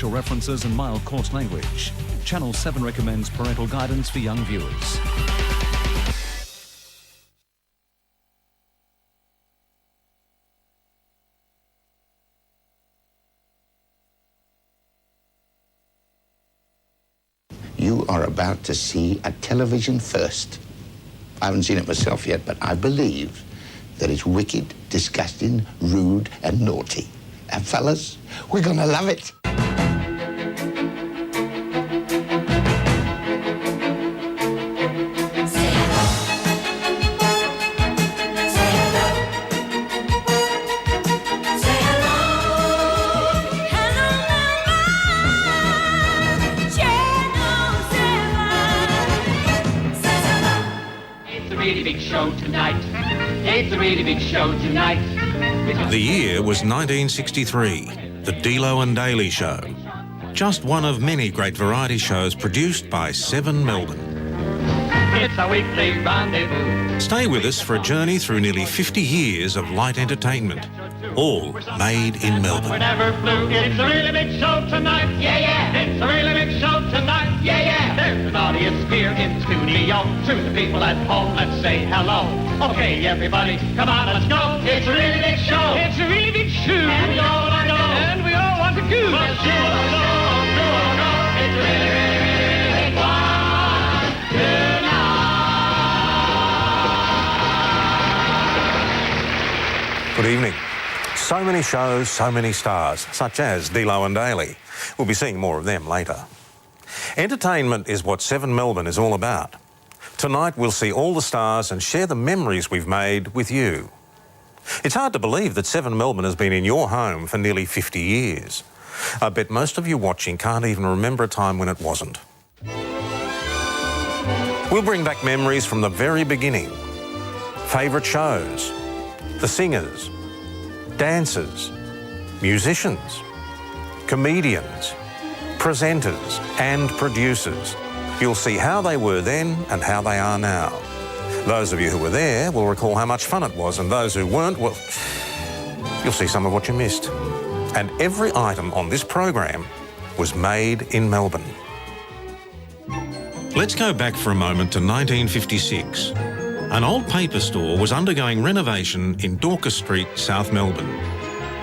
controversial references and mild coarse language. Channel 7 recommends parental guidance for young viewers. You are about to see a television first. I haven't seen it myself yet, but I believe that it's wicked, disgusting, rude, and naughty. And fellas, we're gonna love it. It's a really big show tonight. The year was 1963, the Delo and Daly Show. Just one of many great variety shows produced by 7 Melbourne. It's a weekly rendezvous. Stay with us for a journey through nearly 50 years of light entertainment, all made in Melbourne. Whenever flew, it's a really big show tonight. Yeah, yeah. It's a really big show tonight. Yeah, yeah. There's an audience here in the studio. To the people at home, let's say hello. Okay, everybody, come on, let's go. It's a really big show. It's a really big show. And we all want to go. And we all want to go. Let's go. It's a really, really, really big one tonight. Good evening. So many shows, so many stars, such as Delo and Daly. We'll be seeing more of them later. Entertainment is what 7 Melbourne is all about. Tonight we'll see all the stars and share the memories we've made with you. It's hard to believe that 7 Melbourne has been in your home for nearly 50 years. I bet most of you watching can't even remember a time when it wasn't. We'll bring back memories from the very beginning. Favourite shows, the singers, dancers, musicians, comedians, presenters and producers. You'll see how they were then and how they are now. Those of you who were there will recall how much fun it was, and those who weren't, well, you'll see some of what you missed. And every item on this program was made in Melbourne. Let's go back for a moment to 1956. An old paper store was undergoing renovation in Dorcas Street, South Melbourne.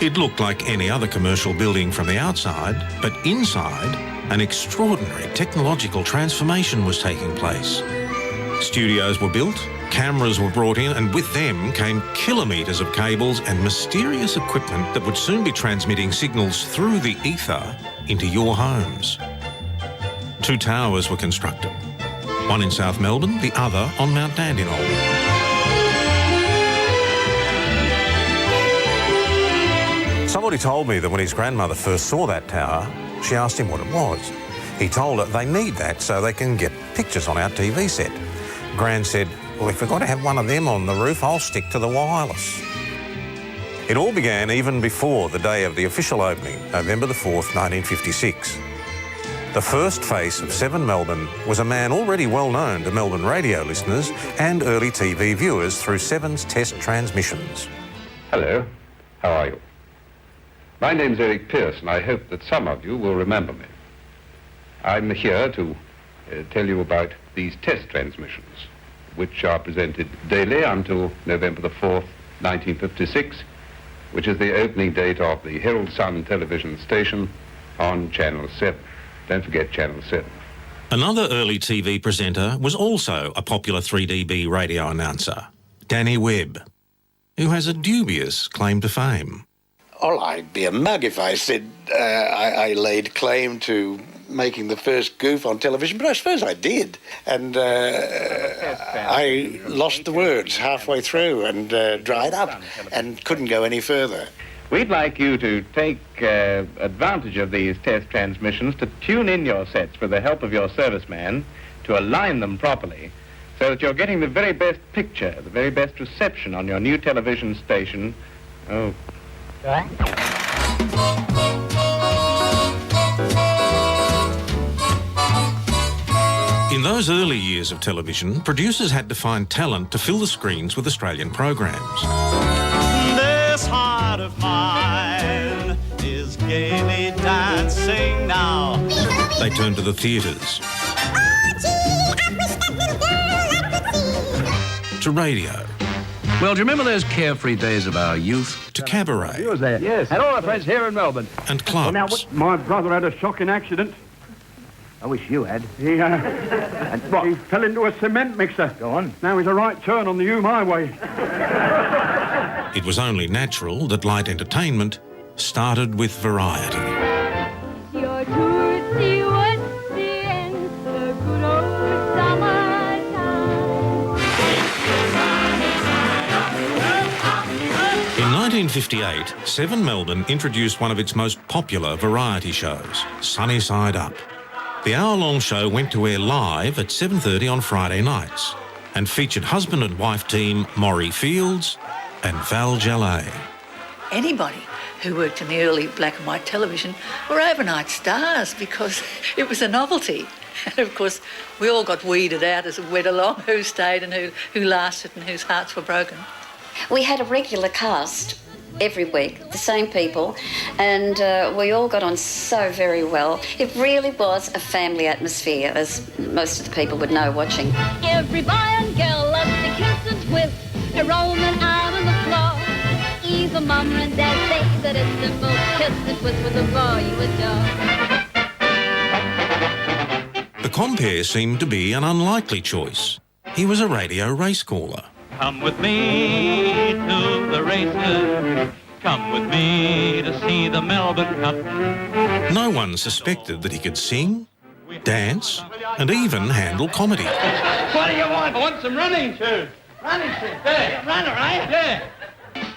It looked like any other commercial building from the outside, but inside, an extraordinary technological transformation was taking place. Studios were built, cameras were brought in, and with them came kilometres of cables and mysterious equipment that would soon be transmitting signals through the ether into your homes. 2 towers were constructed, one in South Melbourne, the other on Mount Dandenong. Somebody told me that when his grandmother first saw that tower, she asked him what it was. He told her they need that so they can get pictures on our TV set. Gran said, well, if we've got to have one of them on the roof, I'll stick to the wireless. It all began even before the day of the official opening, November the 4th, 1956. The first face of 7 Melbourne was a man already well known to Melbourne radio listeners and early TV viewers through 7's test transmissions. Hello, how are you? My name's Eric Pearce, and I hope that some of you will remember me. I'm here to tell you about these test transmissions, which are presented daily until November the 4th, 1956, which is the opening date of the Herald Sun television station on Channel 7. Don't forget Channel 7. Another early TV presenter was also a popular 3DB radio announcer, Danny Webb, who has a dubious claim to fame. Oh, I'd be a mug if I said I laid claim to making the first goof on television, but I suppose I did. And I lost the words halfway through and dried up and couldn't go any further. We'd like you to take advantage of these test transmissions to tune in your sets with the help of your serviceman to align them properly so that you're getting the very best picture, the very best reception on your new television station. Oh. In those early years of television, producers had to find talent to fill the screens with Australian programs. This heart of mine is gaily dancing now. They turned to the theatres, to radio, Well, do you remember those carefree days of our youth? to cabaret was there? Yes. And all our friends here in Melbourne. and clubs. My brother had a shocking accident. I wish you had. He fell into a cement mixer. Go on. Now he's a right turn on the Hume Highway. It was only natural that light entertainment started with variety. Your tootsie what's the end, the good old summertime. In 1958, 7 Melbourne introduced one of its most popular variety shows, Sunny Side Up. The hour-long show went to air live at 7:30 on Friday nights and featured husband and wife team Maury Fields and Val Jallet. Anybody who worked in the early black and white television were overnight stars because it was a novelty. And of course, we all got weeded out as it went along, who stayed and who lasted and whose hearts were broken. We had a regular cast every week, the same people, and we all got on so very well. It really was a family atmosphere, as most of the people would know watching. Every boy and girl loves to kiss and twist, to roaming out on the floor. Even mama and dad say that it's the most kiss and twist with the boy you adore. The compere seemed to be an unlikely choice. He was a radio race caller. Come with me to the races. Come with me to see the Melbourne Cup. No one suspected that he could sing, dance, and even handle comedy. What do you want? I want some running shoes. Running shoes. Hey, runner, right? Yeah.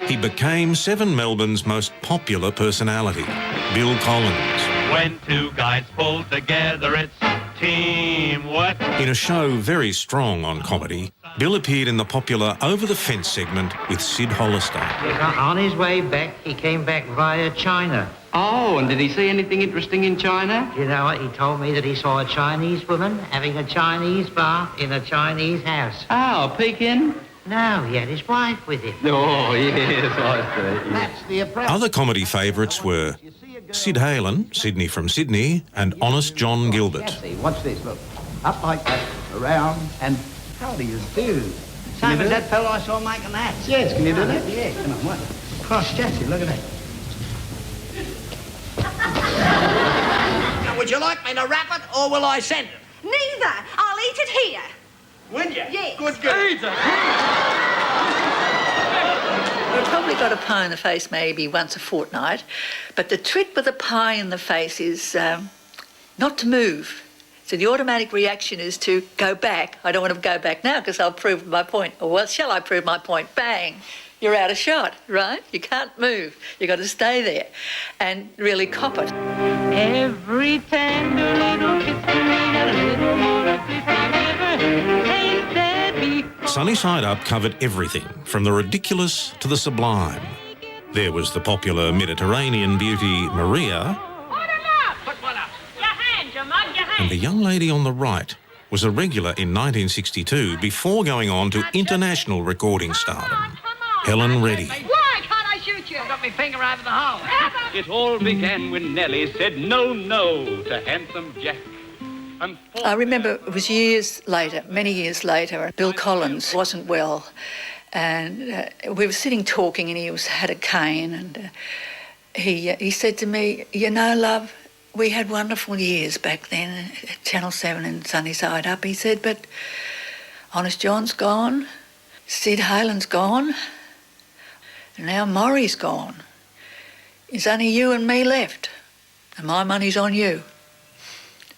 He became 7 Melbourne's most popular personality, Bill Collins. When two guys pull together, it's teamwork. In a show very strong on comedy, Bill appeared in the popular Over the Fence segment with Sid Hollister. On his way back, he came back via China. Oh, and did he see anything interesting in China? You know what? He told me that he saw a Chinese woman having a Chinese bath in a Chinese house. Oh, Pekin? No, he had his wife with him. Oh, yes, I see. That's the approach. Other comedy favourites were Sid Halen, Sydney from Sydney, and Honest John Gilbert. Watch this, look. Up like that, around, and how do you do? Same as that fellow I saw making that. Yes, can you do that? Yeah, come on, what? Cross chassis, look at that. Now, would you like me to wrap it, or will I send it? Neither. I'll eat it here. Will you? Yes. Good girl. We probably got a pie in the face maybe once a fortnight, but the trick with a pie in the face is not to move. So the automatic reaction is to go back. I don't want to go back now because I'll prove my point. Or well, shall I prove my point? Bang. You're out of shot, right? You can't move. You've got to stay there and really cop it. Every tender little kiss to me and a little more of this I never tasted before. Sunny Side Up covered everything, from the ridiculous to the sublime. There was the popular Mediterranean beauty Maria, and the young lady on the right was a regular in 1962 before going on to international recording stardom, Helen Reddy. Why can't I shoot you? Got my finger over the hole. It all began when Nellie said no to handsome Jack. I remember it was years later, many years later, Bill Collins wasn't well, and we were sitting talking, and he had a cane, and he said to me, "You know, love, we had wonderful years back then at Channel 7 and Sunny Side Up." He said, "But Honest John's gone, Sid Halen's gone, and now Maury's gone. It's only you and me left, and my money's on you."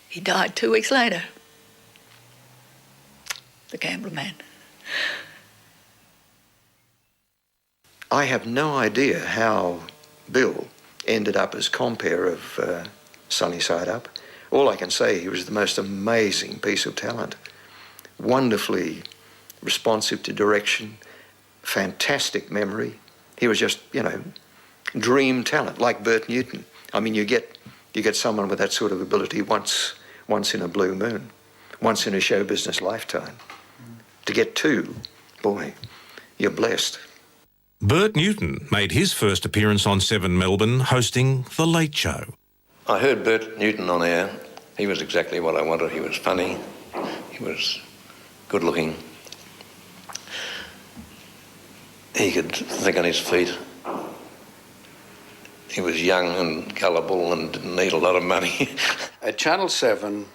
He died 2 weeks later. The Gambler Man. I have no idea how Bill ended up as compere of Sunny Side Up. All I can say, he was the most amazing piece of talent. Wonderfully responsive to direction, fantastic memory. He was just, dream talent, like Bert Newton. I mean, you get someone with that sort of ability once in a blue moon, once in a show business lifetime. To get two, boy, you're blessed. Bert Newton made his first appearance on 7 Melbourne hosting The Late Show. I heard Bert Newton on air He was exactly what I wanted. He was funny. He was good-looking. He could think on his feet. He was young and gullible and didn't need a lot of money. At Channel 7,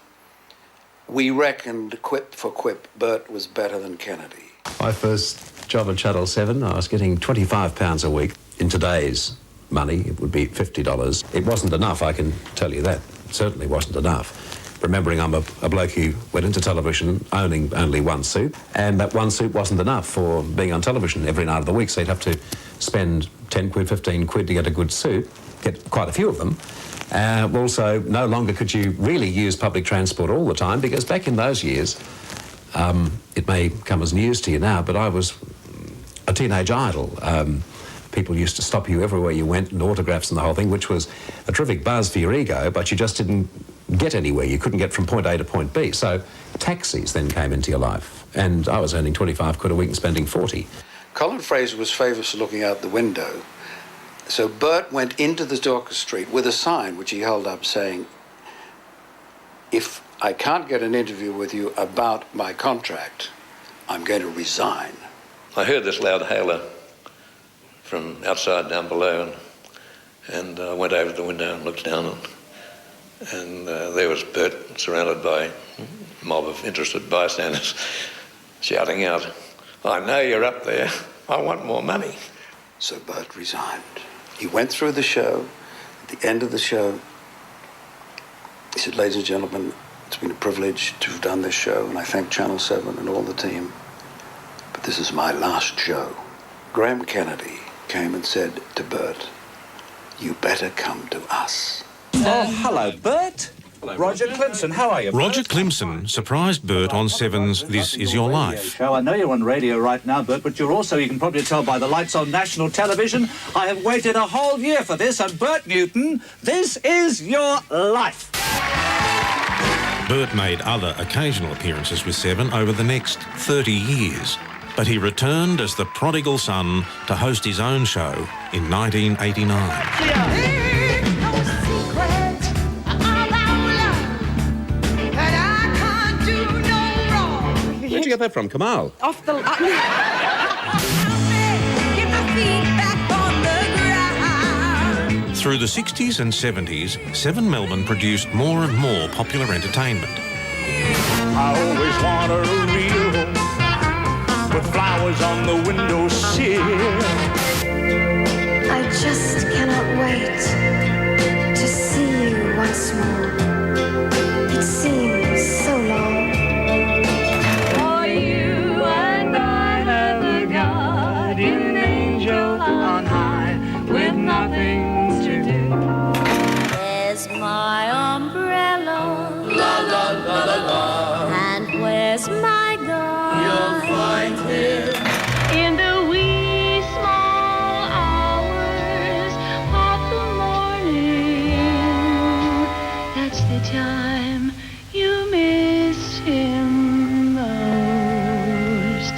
we reckoned quip for quip, Bert was better than Kennedy. My first job at Channel 7, I was getting £25 a week. In today's money, it would be $50. It wasn't enough, I can tell you that. It certainly wasn't enough. Remembering I'm a bloke who went into television owning only one suit, and that one suit wasn't enough for being on television every night of the week, so you'd have to spend 10 quid, 15 quid to get a good suit, get quite a few of them. Also, no longer could you really use public transport all the time, because back in those years, it may come as news to you now, but I was a teenage idol. People used to stop you everywhere you went, and autographs and the whole thing, which was a terrific buzz for your ego, but you just didn't get anywhere. You couldn't get from point A to point B. So taxis then came into your life, and I was earning 25 quid a week and spending 40. Colin Fraser was famous for looking out the window. So Bert went into the Dorcas Street with a sign which he held up saying, "If I can't get an interview with you about my contract, I'm going to resign." I heard this loud hailer from outside down below, and I went over to the window and looked down, and there was Bert surrounded by a mob of interested bystanders shouting out, "I know you're up there. I want more money." So Bert resigned. He went through the show. At the end of the show, he said, "Ladies and gentlemen, it's been a privilege to have done this show, and I thank Channel 7 and all the team, but this is my last show." Graham Kennedy came and said to Bert, "You better come to us." Oh, hello, Bert. Hello, Roger Clemson, how are you, Bert? Roger Clemson surprised Bert on Seven's This Is Your Life. Show. I know you're on radio right now, Bert, but you're also, you can probably tell by the lights on national television, I have waited a whole year for this, and Bert Newton, this is your life. Bert made other occasional appearances with Seven over the next 30 years, but he returned as the prodigal son to host his own show in 1989. Where'd you get that from, Kamal? Off the... Through the 60s and 70s, Seven Melbourne produced more and more popular entertainment. I always wanted a real home with flowers on the windowsill. I just cannot wait to see you once more. It seems so long. For you and I have a guardian angel on high with nothing to do. Where's my umbrella? La la la la la. And where's my gun? You'll find him in the wee small hours of the morning. That's the time you miss him most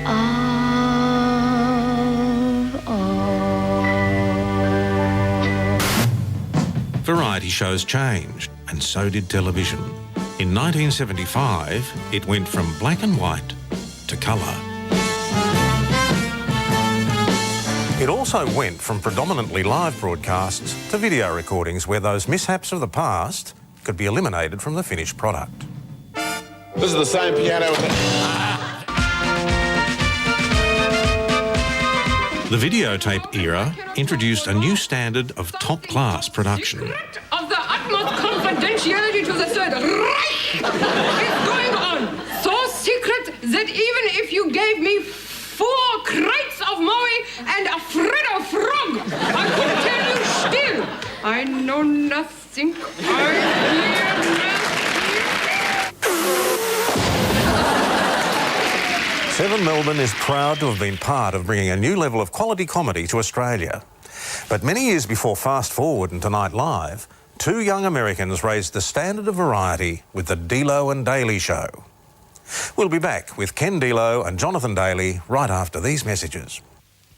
of all. Variety shows changed, and so did television. In 1975, it went from black and white to colour. It also went from predominantly live broadcasts to video recordings where those mishaps of the past could be eliminated from the finished product. This is the same piano with The videotape era introduced a new standard of top-class production. Of the utmost confidentiality to the Third Reich is going on. So secret that even if you gave me 4 crates of Moe and a Freddo frog, I couldn't tell you still. I know nothing. I hear nothing. Seven Melbourne is proud to have been part of bringing a new level of quality comedy to Australia. But many years before Fast Forward and Tonight Live, 2 young Americans raised the standard of variety with the Delo and Daly show. We'll be back with Ken Delo and Jonathan Daly right after these messages.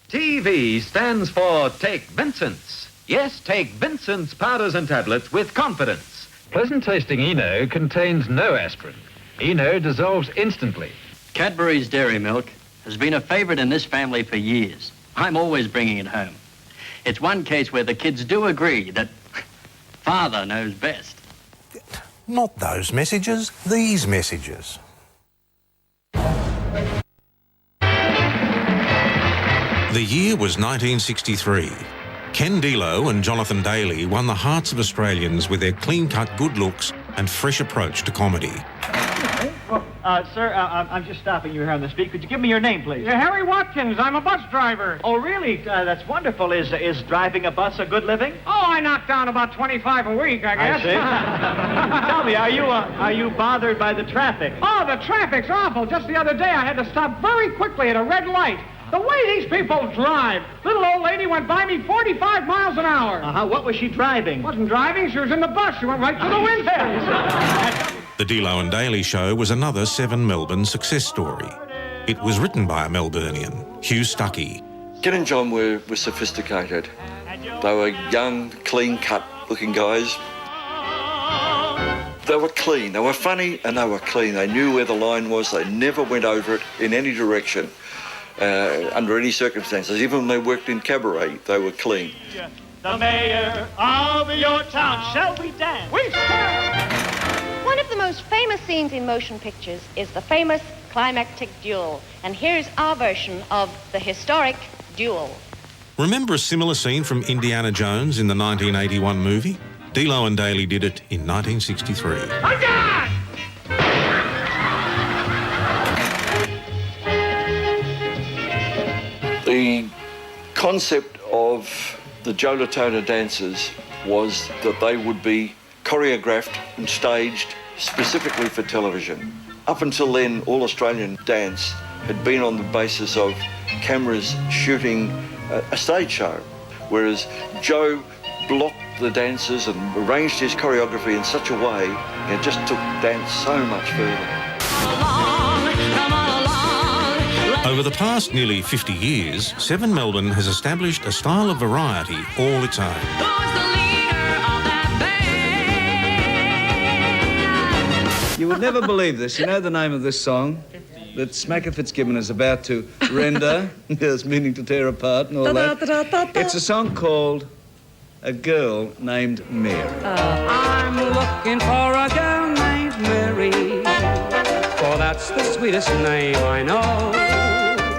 TV stands for Take Vincent's. Yes, take Vincent's powders and tablets with confidence. Pleasant-tasting Eno contains no aspirin. Eno dissolves instantly. Cadbury's Dairy Milk has been a favourite in this family for years. I'm always bringing it home. It's one case where the kids do agree that father knows best. Not those messages, these messages. The year was 1963. Ken Delo and Jonathan Daly won the hearts of Australians with their clean-cut good looks and fresh approach to comedy. Sir, I'm just stopping you here on the street. Could you give me your name, please? Harry Watkins. I'm a bus driver. Oh, really? That's wonderful. Is driving a bus a good living? Oh, I knock down about 25 a week, I guess. I see. Tell me, are you bothered by the traffic? Oh, the traffic's awful. Just the other day, I had to stop very quickly at a red light. The way these people drive. Little old lady went by me 45 miles an hour. What was she driving? Wasn't driving. She was in the bus. She went right to the window. The Delo and Daly show was another Seven Melbourne success story. It was written by a Melburnian, Hugh Stuckey. Ken and John were sophisticated. They were young, clean-cut looking guys. They were clean. They were funny and they were clean. They knew where the line was. They never went over it in any direction. Under any circumstances. Even when they worked in cabaret, they were clean. The mayor of your town, shall we dance? We shall! One of the most famous scenes in motion pictures is the famous climactic duel. And here's our version of the historic duel. Remember a similar scene from Indiana Jones in the 1981 movie? Delo and Daly did it in 1963. The concept of the Joe Latona dances was that they would be choreographed and staged specifically for television. Up until then, all Australian dance had been on the basis of cameras shooting a stage show, whereas Joe blocked the dancers and arranged his choreography in such a way it just took dance so much further. Over the past nearly 50 years, Seven Melbourne has established a style of variety all its own. You would never believe this. You know the name of this song that Smacker Fitzgibbon is about to render? Yes, meaning to tear apart and all that. It's a song called A Girl Named Mary. I'm looking for a girl named Mary, for that's the sweetest name I know.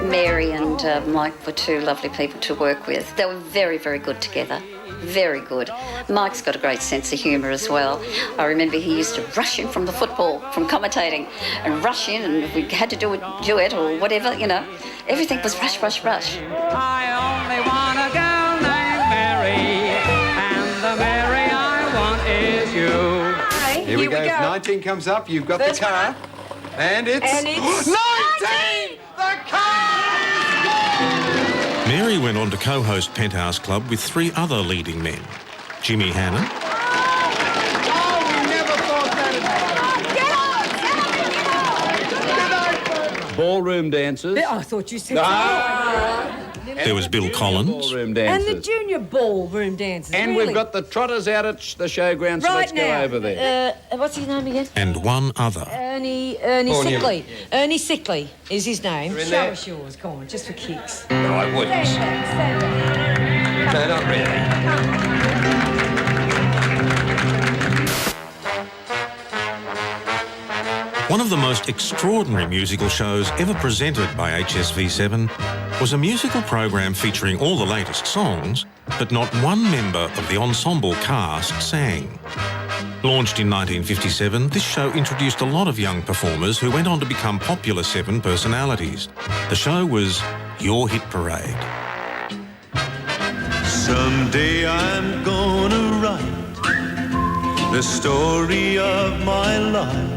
Mary and Mike were two lovely people to work with. They were very, very good together. Very good. Mike's got a great sense of humour as well. I remember he used to rush in from the football, from commentating, and rush in, and if we had to do a duet or whatever, you know, everything was rush, rush, rush. I only want a girl named Mary, and the Mary I want is you. Here we go. If 19 comes up, you've got the car. And it's... 19! The car! Mary went on to co-host Penthouse Club with three other leading men. Jimmy Hannon. Ballroom dancers. I thought you said There was Bill Collins. Ballroom And dancers. the junior ballroom dancers. And really? we've got the trotters out at the showground, so right let's now. go over there. What's his name again? And one other. Ernie Paul Sickley. Ernie Sickley is his name. You're in Show there? us yours, come on, just for kicks. No, I wouldn't. Stand back. No, not really. One of the most extraordinary musical shows ever presented by HSV7 was a musical program featuring all the latest songs, but not one member of the ensemble cast sang. Launched in 1957, this show introduced a lot of young performers who went on to become popular Seven personalities. The show was Your Hit Parade. Someday I'm gonna write the story of my life.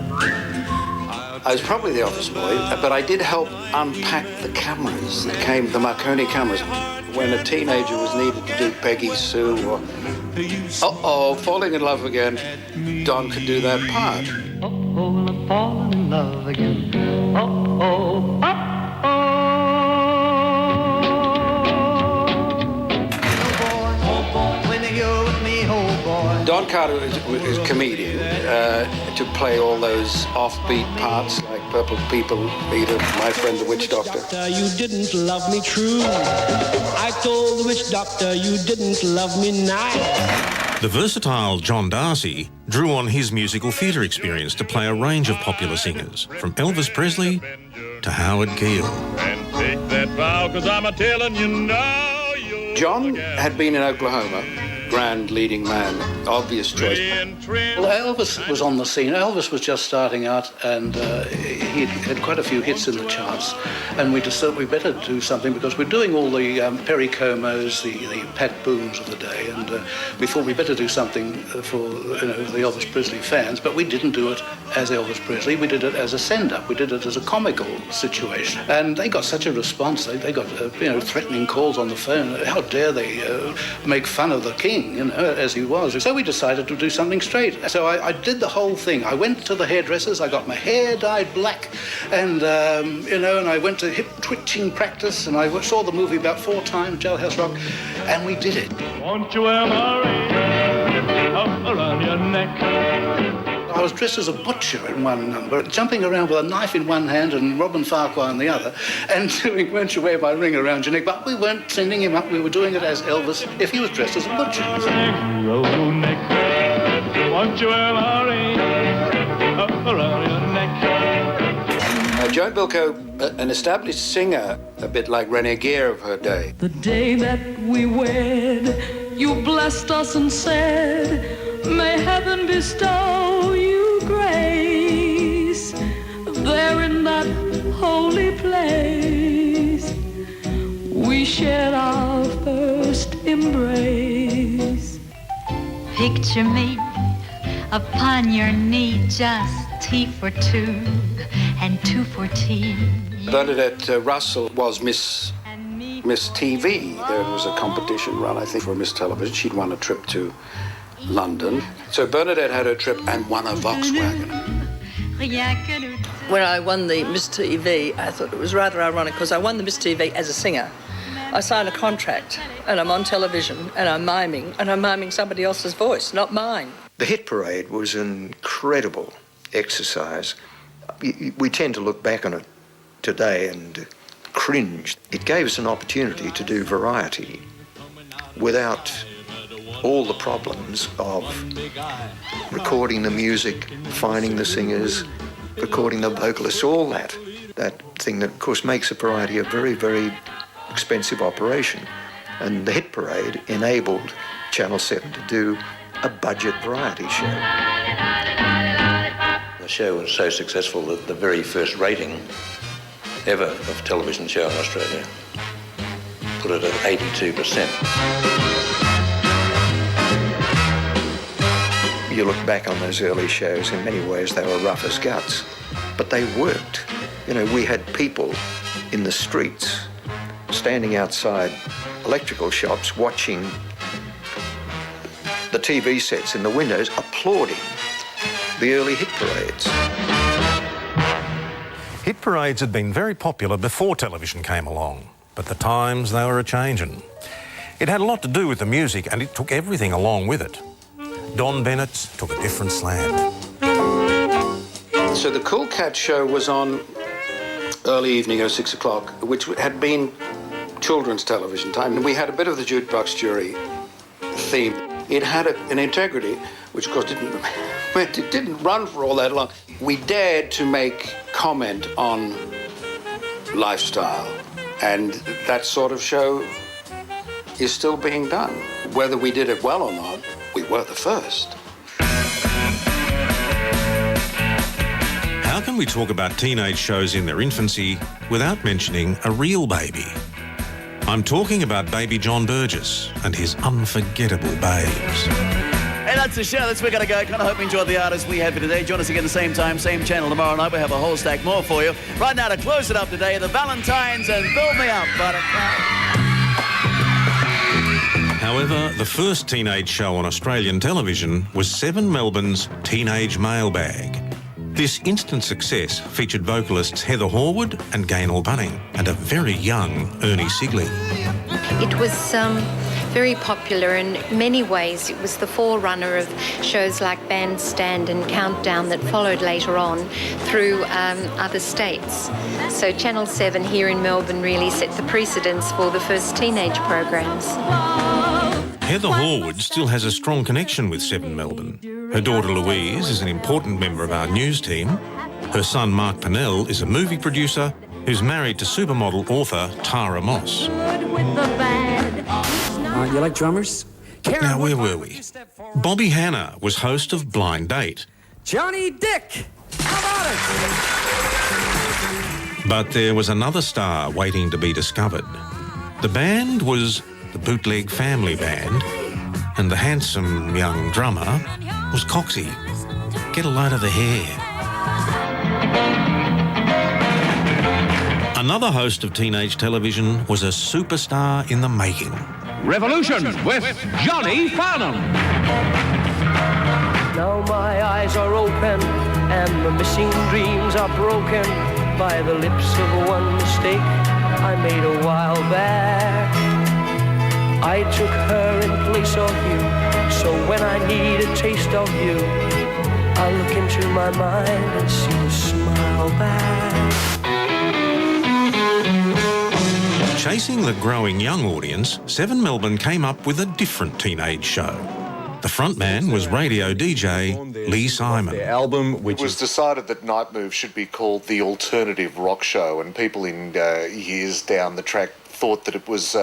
I was probably the office boy, but I did help unpack the cameras that came, the Marconi cameras. When a teenager was needed to do Peggy Sue or Falling in Love Again, Don could do that part. I'm falling in love again. Don Carter is a comedian to play all those offbeat parts like Purple People Eater, My Friend the Witch Doctor. You didn't love me true. I told the witch doctor you didn't love me nice. The versatile John Darcy drew on his musical theatre experience to play a range of popular singers, from Elvis Presley to Howard Keel. And take that vow, 'cause I'm a-telling you now. John had been in Oklahoma, grand leading man, obvious choice. Well, Elvis was on the scene. Elvis was just starting out, and he had quite a few hits in the charts. And we just thought we'd better do something because we're doing all the Perry Comos, the Pat Boones of the day, and we thought we'd better do something for the Elvis Presley fans. But we didn't do it as Elvis Presley. We did it as a send-up. We did it as a comical situation, and they got such a response. They got threatening calls on the phone. How dare they make fun of the king? As he was. So we decided to do something straight. So I did the whole thing. I went to the hairdressers, I got my hair dyed black, and, and I went to hip twitching practice, and I saw the movie about 4 times, Jailhouse Rock, and we did it. Won't you wear my ring up around your neck? I was dressed as a butcher in one number, jumping around with a knife in one hand and Robin Farquhar in the other, and doing Won't You Wear My Ring Around Your Neck. But we weren't sending him up, we were doing it as Elvis if he was dressed as a butcher. Won't you wear my ring up around your neck? Joan Bilko, an established singer, a bit like Renee Gear of her day. The day that we wed, you blessed us and said, may heaven bestow you grace. There in that holy place, we shared our first embrace. Picture me upon your knee, just tea for 2 and 2 for tea. Bernadette Russell was Miss TV. There was a competition run, I think, for Miss Television. She'd won a trip to London. So Bernadette had her trip and won a Volkswagen. When I won the Miss TV, I thought it was rather ironic because I won the Miss TV as a singer. I signed a contract and I'm on television and I'm miming somebody else's voice, not mine. The hit parade was an incredible exercise. We tend to look back on it today and cringe. It gave us an opportunity to do variety without all the problems of recording the music, finding the singers, recording the vocalists, all that thing that, of course, makes a variety a very, very expensive operation. And the hit parade enabled Channel 7 to do a budget variety show. The show was so successful that the very first rating ever of a television show in Australia put it at 82%. You look back on those early shows, in many ways they were rough as guts, but they worked. We had people in the streets standing outside electrical shops watching the TV sets in the windows, applauding the early hit parades. Hit parades had been very popular before television came along, but the times they were a-changin'. It had a lot to do with the music, and it took everything along with it. Don Bennett took a different slant. So the Cool Cat show was on early evening, 6 o'clock, which had been children's television time. And we had a bit of the jukebox jury theme. It had an integrity, which of course didn't run for all that long. We dared to make comment on lifestyle, and that sort of show is still being done. Whether we did it well or not, we were the first. How can we talk about teenage shows in their infancy without mentioning a real baby? I'm talking about baby John Burgess and his unforgettable babes. Hey, that's the show. That's where we're going to go. Kind of hope you enjoyed the artists we had for today. Join us again the same time, same channel tomorrow night. We'll have a whole stack more for you. Right now, to close it up today, the Valentines and Build Me Up, Buttercup. However, the first teenage show on Australian television was 7 Melbourne's Teenage Mailbag. This instant success featured vocalists Heather Horwood and Gaynell Bunning, and a very young Ernie Sigley. It was very popular. In many ways, it was the forerunner of shows like Bandstand and Countdown that followed later on through other states. So Channel 7 here in Melbourne really set the precedence for the first teenage programs. Heather Horwood still has a strong connection with 7 Melbourne. Her daughter Louise is an important member of our news team. Her son Mark Pennell is a movie producer who's married to supermodel author Tara Moss. You like drummers? Now, where were we? Bobby Hanna was host of Blind Date. Johnny Dick! How about it? But there was another star waiting to be discovered. The band was the Bootleg Family Band, and the handsome young drummer was Coxie. Get a load of the hair. Another host of teenage television was a superstar in the making. Revolution with Johnny Farnham. Now my eyes are open and the missing dreams are broken by the lips of one mistake I made a while back. I took her in place of you, so when I need a taste of you, I look into my mind and see you smile back. Chasing the growing young audience, 7 Melbourne came up with a different teenage show. The frontman was radio DJ Lee Simon. Their album, which was decided that Night Move should be called the Alternative Rock Show, and people in years down the track thought that it was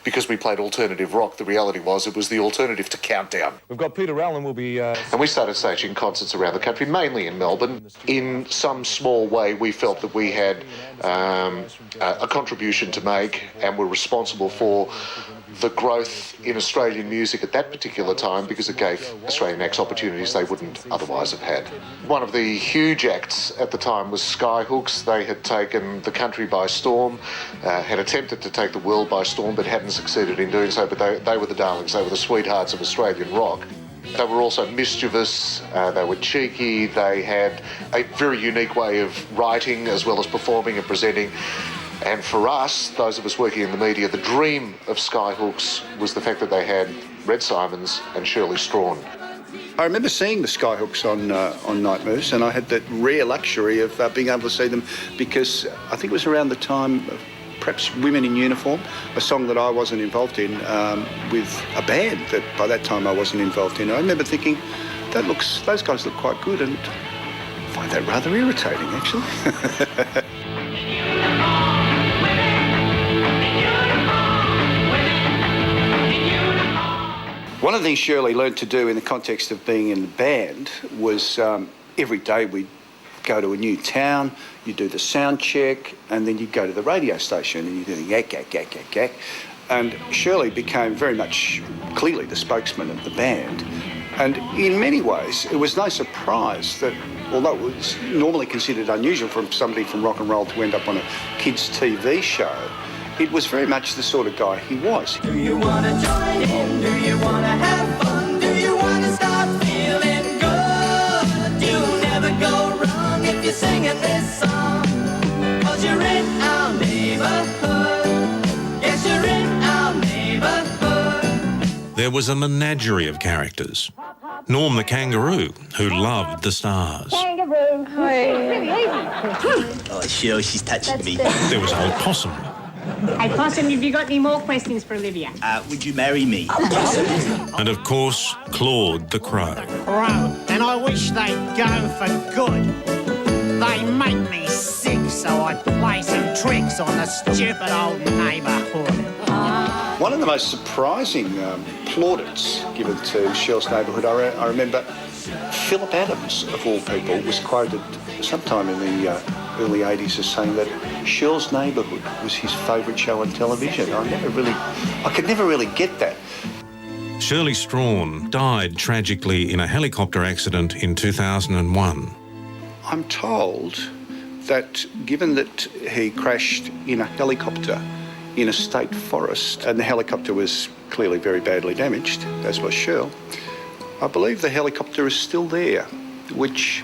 because we played alternative rock. The reality was it was the alternative to Countdown. We've got Peter Allen will be... And we started staging concerts around the country, mainly in Melbourne. In some small way, we felt that we had a contribution to make and were responsible for the growth in Australian music at that particular time because it gave Australian acts opportunities they wouldn't otherwise have had. One of the huge acts at the time was Skyhooks. They had taken the country by storm, had attempted to take the world by storm but hadn't succeeded in doing so, but they were the darlings, they were the sweethearts of Australian rock. They were also mischievous, they were cheeky, they had a very unique way of writing as well as performing and presenting. And for us, those of us working in the media, the dream of Skyhooks was the fact that they had Red Simons and Shirley Strawn. I remember seeing the Skyhooks on Night Moves, and I had the rare luxury of being able to see them because I think it was around the time of perhaps Women in Uniform, a song that I wasn't involved in, with a band that by that time I wasn't involved in. I remember thinking, those guys look quite good, and I find that rather irritating, actually. One of the things Shirley learned to do in the context of being in the band was every day we'd go to a new town, you do the sound check, and then you'd go to the radio station and you do the yak, yak, yak, yak, yak. And Shirley became very much clearly the spokesman of the band. And in many ways, it was no surprise that, although it was normally considered unusual for somebody from rock and roll to end up on a kids' TV show, it was very much the sort of guy he was. Do you want to join in? Do you want to have fun? Do you want to start feeling good? You'll never go wrong if you're singing this song. 'Cause you're in our neighbourhood. Yes, you're in our neighbourhood. There was a menagerie of characters. Norm the kangaroo, who loved the stars. Kangaroo. Oh, Shirl, she's touching me. There was old Possum. Hey, Possum, have you got any more questions for Olivia? Would you marry me? And of course, Claude the crow. Crow, and I wish they'd go for good. They make me sick, so I play some tricks on the stupid old neighbourhood. One of the most surprising plaudits given to Shirl's Neighbourhood, I remember Philip Adams, of all people, was quoted sometime in the early 80s as saying that Shirl's Neighbourhood was his favourite show on television. I could never really get that. Shirley Strawn died tragically in a helicopter accident in 2001. I'm told that given that he crashed in a helicopter in a state forest, and the helicopter was clearly very badly damaged, as was Shirl, I believe the helicopter is still there, which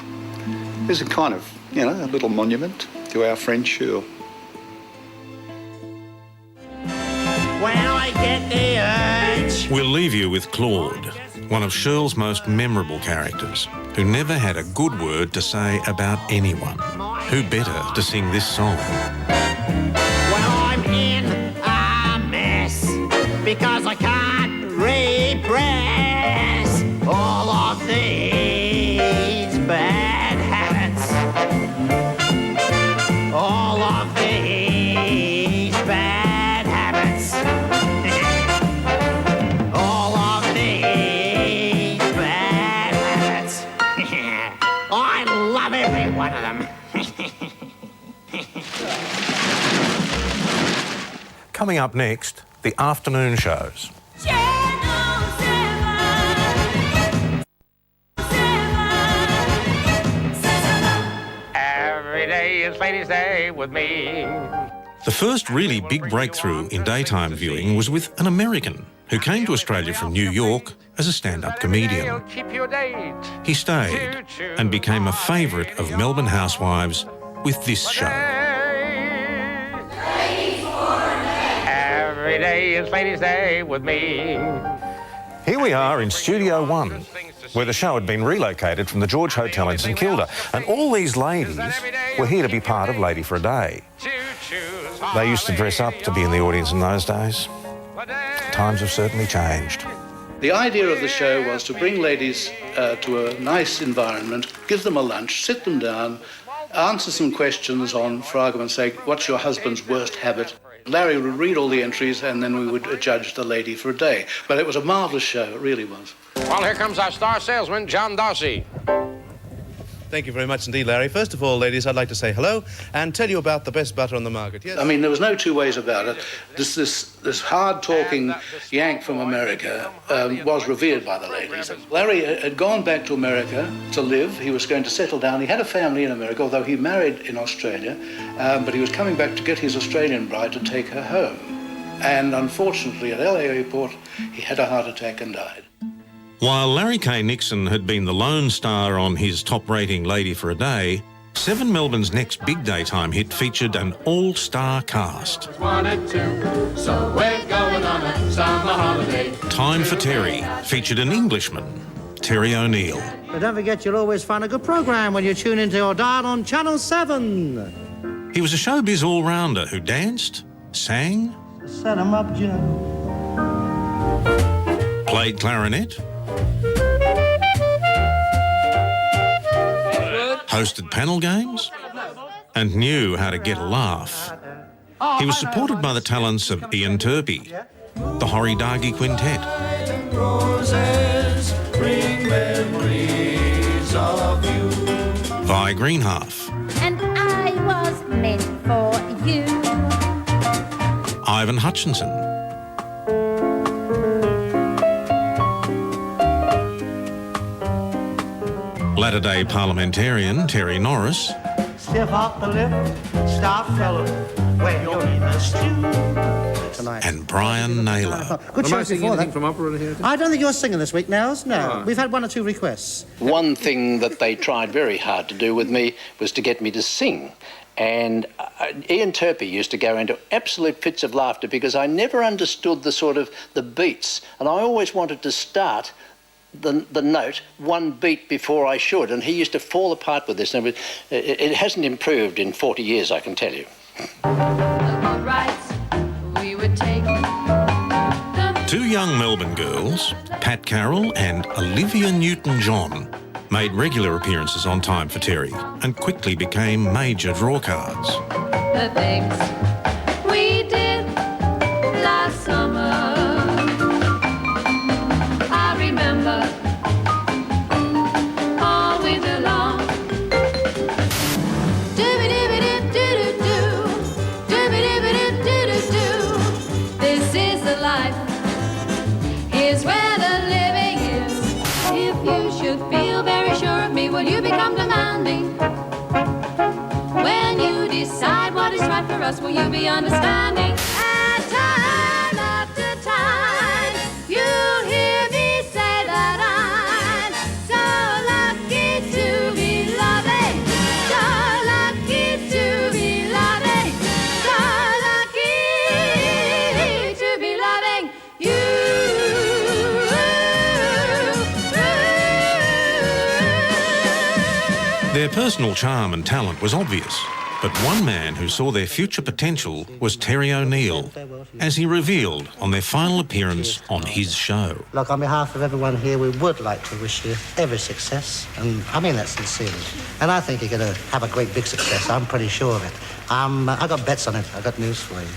is a kind of, a little monument to our friend Shirl. When I get the urge We'll leave you with Claude, one of Shirl's most memorable characters, who never had a good word to say about anyone. Who better to sing this song? Well, I'm in a mess because I can't repress all of these bad habits. All of these bad habits. All of these bad habits. I love every one of them. Coming up next, the afternoon shows. Every day is Ladies' Day with me. The first really big breakthrough in daytime viewing was with an American who came to Australia from New York as a stand-up comedian. Keep your date. He stayed and became a favourite of Melbourne housewives with this show. Every day is Ladies' Day with me. Here we are in Studio 1, where the show had been relocated from the George Hotel in St Kilda, and all these ladies were here to be part of Lady for a Day. They used to dress up to be in the audience in those days. Times have certainly changed. The idea of the show was to bring ladies to a nice environment, give them a lunch, sit them down, answer some questions on, for argument's sake, what's your husband's worst habit? Larry would read all the entries and then we would judge the lady for a day. But it was a marvellous show, it really was. Well, here comes our star salesman, John Dawsey. Thank you very much indeed, Larry. First of all, ladies, I'd like to say hello and tell you about the best butter on the market. Yes. I mean, there was no two ways about it. This hard-talking Yank from America was revered by the ladies. Larry had gone back to America to live. He was going to settle down. He had a family in America, although he married in Australia, but he was coming back to get his Australian bride to take her home. And unfortunately, at LA airport, he had a heart attack and died. While Larry K. Nixon had been the lone star on his top-rating Lady for a Day, 7 Melbourne's next big daytime hit featured an all-star cast. Wanted to, so we're going on a summer holiday. Time for Terry featured an Englishman, Terry O'Neill. But don't forget, you'll always find a good programme when you tune into your dial on Channel 7. He was a showbiz all-rounder who danced, sang, Set 'em up, Joe. played clarinet, hosted panel games, and knew how to get a laugh. He was supported by the talents of Ian Turpie, the Horry-Dargy Quintet, Vi Greenhalgh, And I was meant for you. Ivan Hutchinson, latter-day parliamentarian Terry Norris, Stiff up the lip, stop fellow, when you're in a stew. and Brian Naylor. Good show before that. From opera here? I don't think you're singing this week, Nels. No. We've had 1 or 2 requests. One thing that they tried very hard to do with me was to get me to sing. And Ian Turpie used to go into absolute fits of laughter because I never understood the beats. And I always wanted to start the note 1 beat before I should. And he used to fall apart with this. And it hasn't improved in 40 years, I can tell you. Two young Melbourne girls, Pat Carroll and Olivia Newton-John, made regular appearances on Time for Terry and quickly became major drawcards. The things we did last summer, I remember all winter long. Dooby-dooby-doo-doo-doo-doo, dooby-dooby-doo-doo-doo-doo. This is the life, here's where the living is. If you should feel very sure of me, will you become demanding? When you decide what is right for us, will you be understanding? And time after time, you'll hear me say that I'm so lucky to be loving, so lucky to be loving, so lucky to be loving you. Their personal charm and talent was obvious, but one man who saw their future potential was Terry O'Neill, as he revealed on their final appearance on his show. Look, on behalf of everyone here, we would like to wish you every success, and I mean that sincerely. And I think you're going to have a great big success. I'm pretty sure of it. I got bets on it. I got news for you.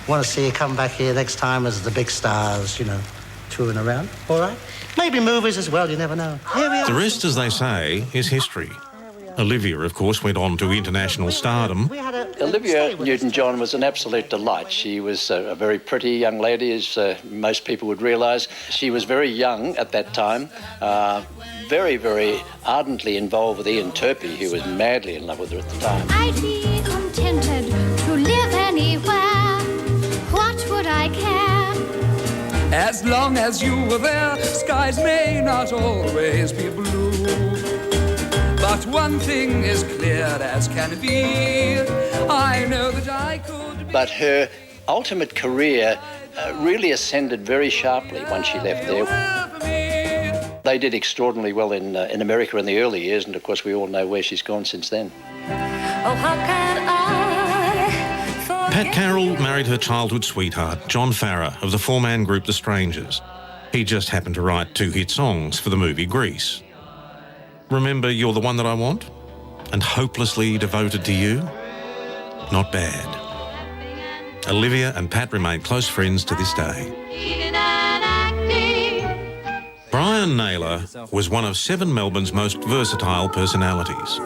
Want to see you come back here next time as the big stars, you know, touring around. All right? Maybe movies as well. You never know. Here we are. The rest, as they say, is history. Olivia, of course, went on to international stardom. Olivia Newton-John was an absolute delight. She was a very pretty young lady, as most people would realise. She was very young at that time, very, very ardently involved with Ian Turpie, who was madly in love with her at the time. I'd be contented to live anywhere. What would I care? As long as you were there, skies may not always be blue. But one thing is clear as can be. I know that I could be... But her ultimate career really ascended very sharply once she left there. They did extraordinarily well in America in the early years, and of course we all know where she's gone since then. Oh, how can I Pat Carroll married her childhood sweetheart, John Farrar, of the four-man group The Strangers. He just happened to write 2 hit songs for the movie Grease. Remember You're the One That I Want? And Hopelessly Devoted to You? Not bad. Olivia and Pat remain close friends to this day. Brian Naylor was one of 7 Melbourne's most versatile personalities.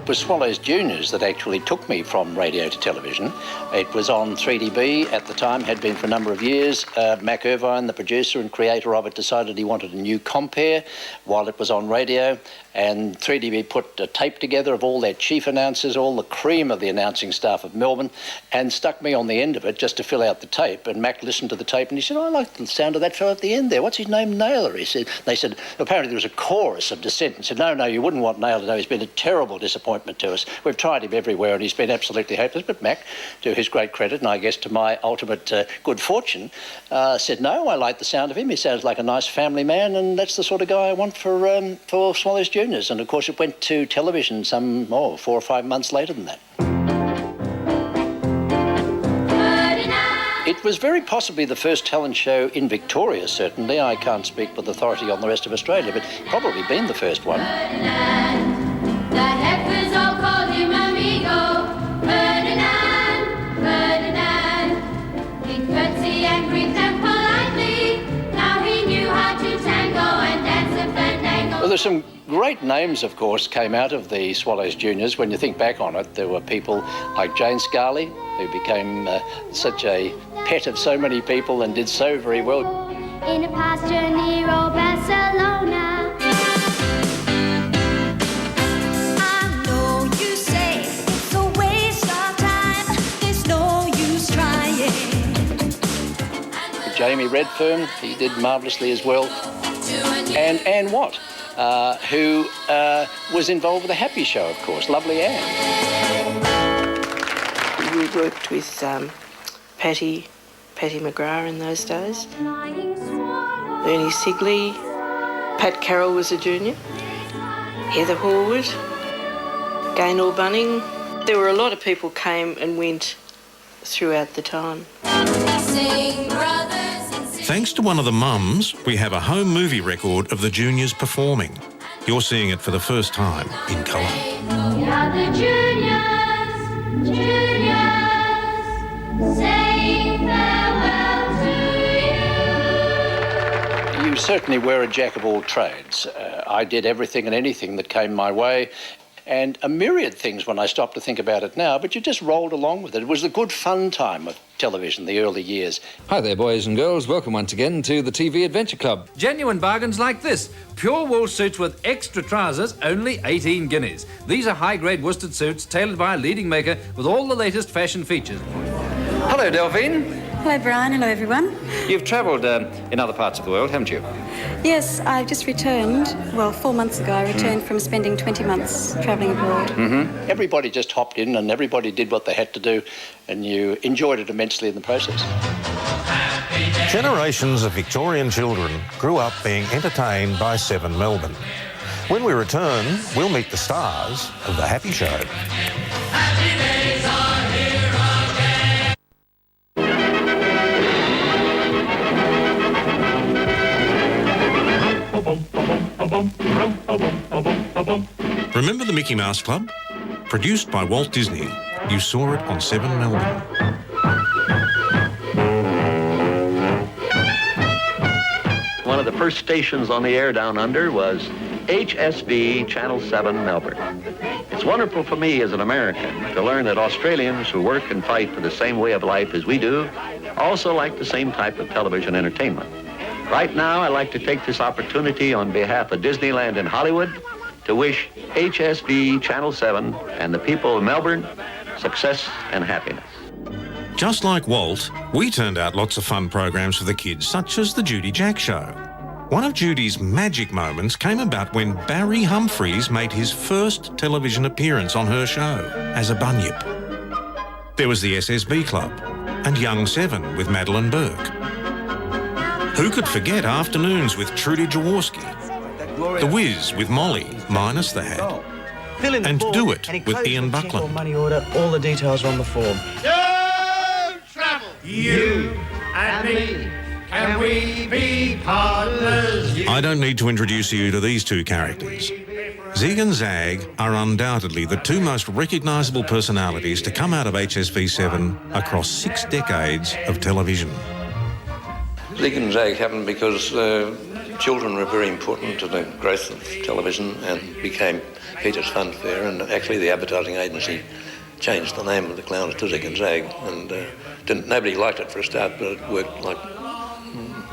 It was Swallows Juniors that actually took me from radio to television. It was on 3DB at the time, had been for a number of years. Mac Irvine, the producer and creator of it, decided he wanted a new compere while it was on radio. And 3DB put a tape together of all their chief announcers, all the cream of the announcing staff of Melbourne, and stuck me on the end of it just to fill out the tape. And Mac listened to the tape and he said, "Oh, I like the sound of that fellow at the end there. What's his name? Naylor." He said. They said, apparently there was a chorus of dissent and said, no, you wouldn't want Naylor to know. He's been a terrible disappointment to us. We've tried him everywhere and he's been absolutely hopeless. But Mac, to his great credit, and I guess to my ultimate good fortune, said, no, I like the sound of him. He sounds like a nice family man, and that's the sort of guy I want for Swallows Juniors. And of course it went to television some 4 or 5 months later than that. It was very possibly the first talent show in Victoria, certainly. I can't speak with authority on the rest of Australia, but probably been the first one. The heifers all called him amigo. Ferdinand, Ferdinand. He'd curtsy and greet them politely. Now he knew how to tango and dance a fandango. Well, there's some great names, of course, came out of the Swallows Juniors. When you think back on it, there were people like Jane Scarley, who became such a pet of so many people and did so very well. In a pasture near old Barcelona. I know you say it's a waste of time. There's no use trying. Jamie Redfern, he did marvellously as well. And Anne Watt, who was involved with the Happy Show, of course, lovely Anne. We worked with Patty McGrath in those days. Ernie Sigley, Pat Carroll was a junior, Heather Horwood, Gaynor Bunning. There were a lot of people came and went throughout the time. Thanks to one of the mums, we have a home movie record of the juniors performing. You're seeing it for the first time in colour. We are the juniors, saying farewell to you. You certainly were a jack of all trades. I did everything and anything that came my way, and a myriad things when I stop to think about it now, but you just rolled along with it. It was the good fun time of television, the early years. Hi there, boys and girls. Welcome once again to the TV Adventure Club. Genuine bargains like this. Pure wool suits with extra trousers, only 18 guineas. These are high-grade worsted suits tailored by a leading maker with all the latest fashion features. Hello, Delphine. Hello, Brian. Hello, everyone. You've travelled in other parts of the world, haven't you? Yes, I've just returned. Well, 4 months ago, I returned from spending 20 months travelling abroad. Mm-hmm. Everybody just hopped in and everybody did what they had to do, and you enjoyed it immensely in the process. Generations of Victorian children grew up being entertained by 7 Melbourne. When we return, we'll meet the stars of The Happy Show. Happy days are here again. Remember the Mickey Mouse Club? Produced by Walt Disney. You saw it on 7 Melbourne. One of the first stations on the air down under was HSB Channel 7 Melbourne. It's wonderful for me as an American to learn that Australians who work and fight for the same way of life as we do also like the same type of television entertainment. Right now, I'd like to take this opportunity on behalf of Disneyland in Hollywood to wish HSB Channel 7 and the people of Melbourne success and happiness. Just like Walt, we turned out lots of fun programs for the kids, such as the Judy Jack Show. One of Judy's magic moments came about when Barry Humphries made his first television appearance on her show as a bunyip. There was the SSB Club and Young 7 with Madeline Burke. Who could forget Afternoons with Trudy Jaworski? The Whiz with Molly, minus the hat. And Do It with Ian Buckland. Money order, all the details are on the form. Travel. You and me, can we be partners? I don't need to introduce you to these two characters. Zig and Zag are undoubtedly the two most recognisable personalities to come out of HSV7 across 6 decades of television. Zig and Zag happened because children were very important to the growth of television and became Peter's Funfair, and actually the advertising agency changed the name of the clowns to Zig and Zag, and nobody liked it for a start, but it worked like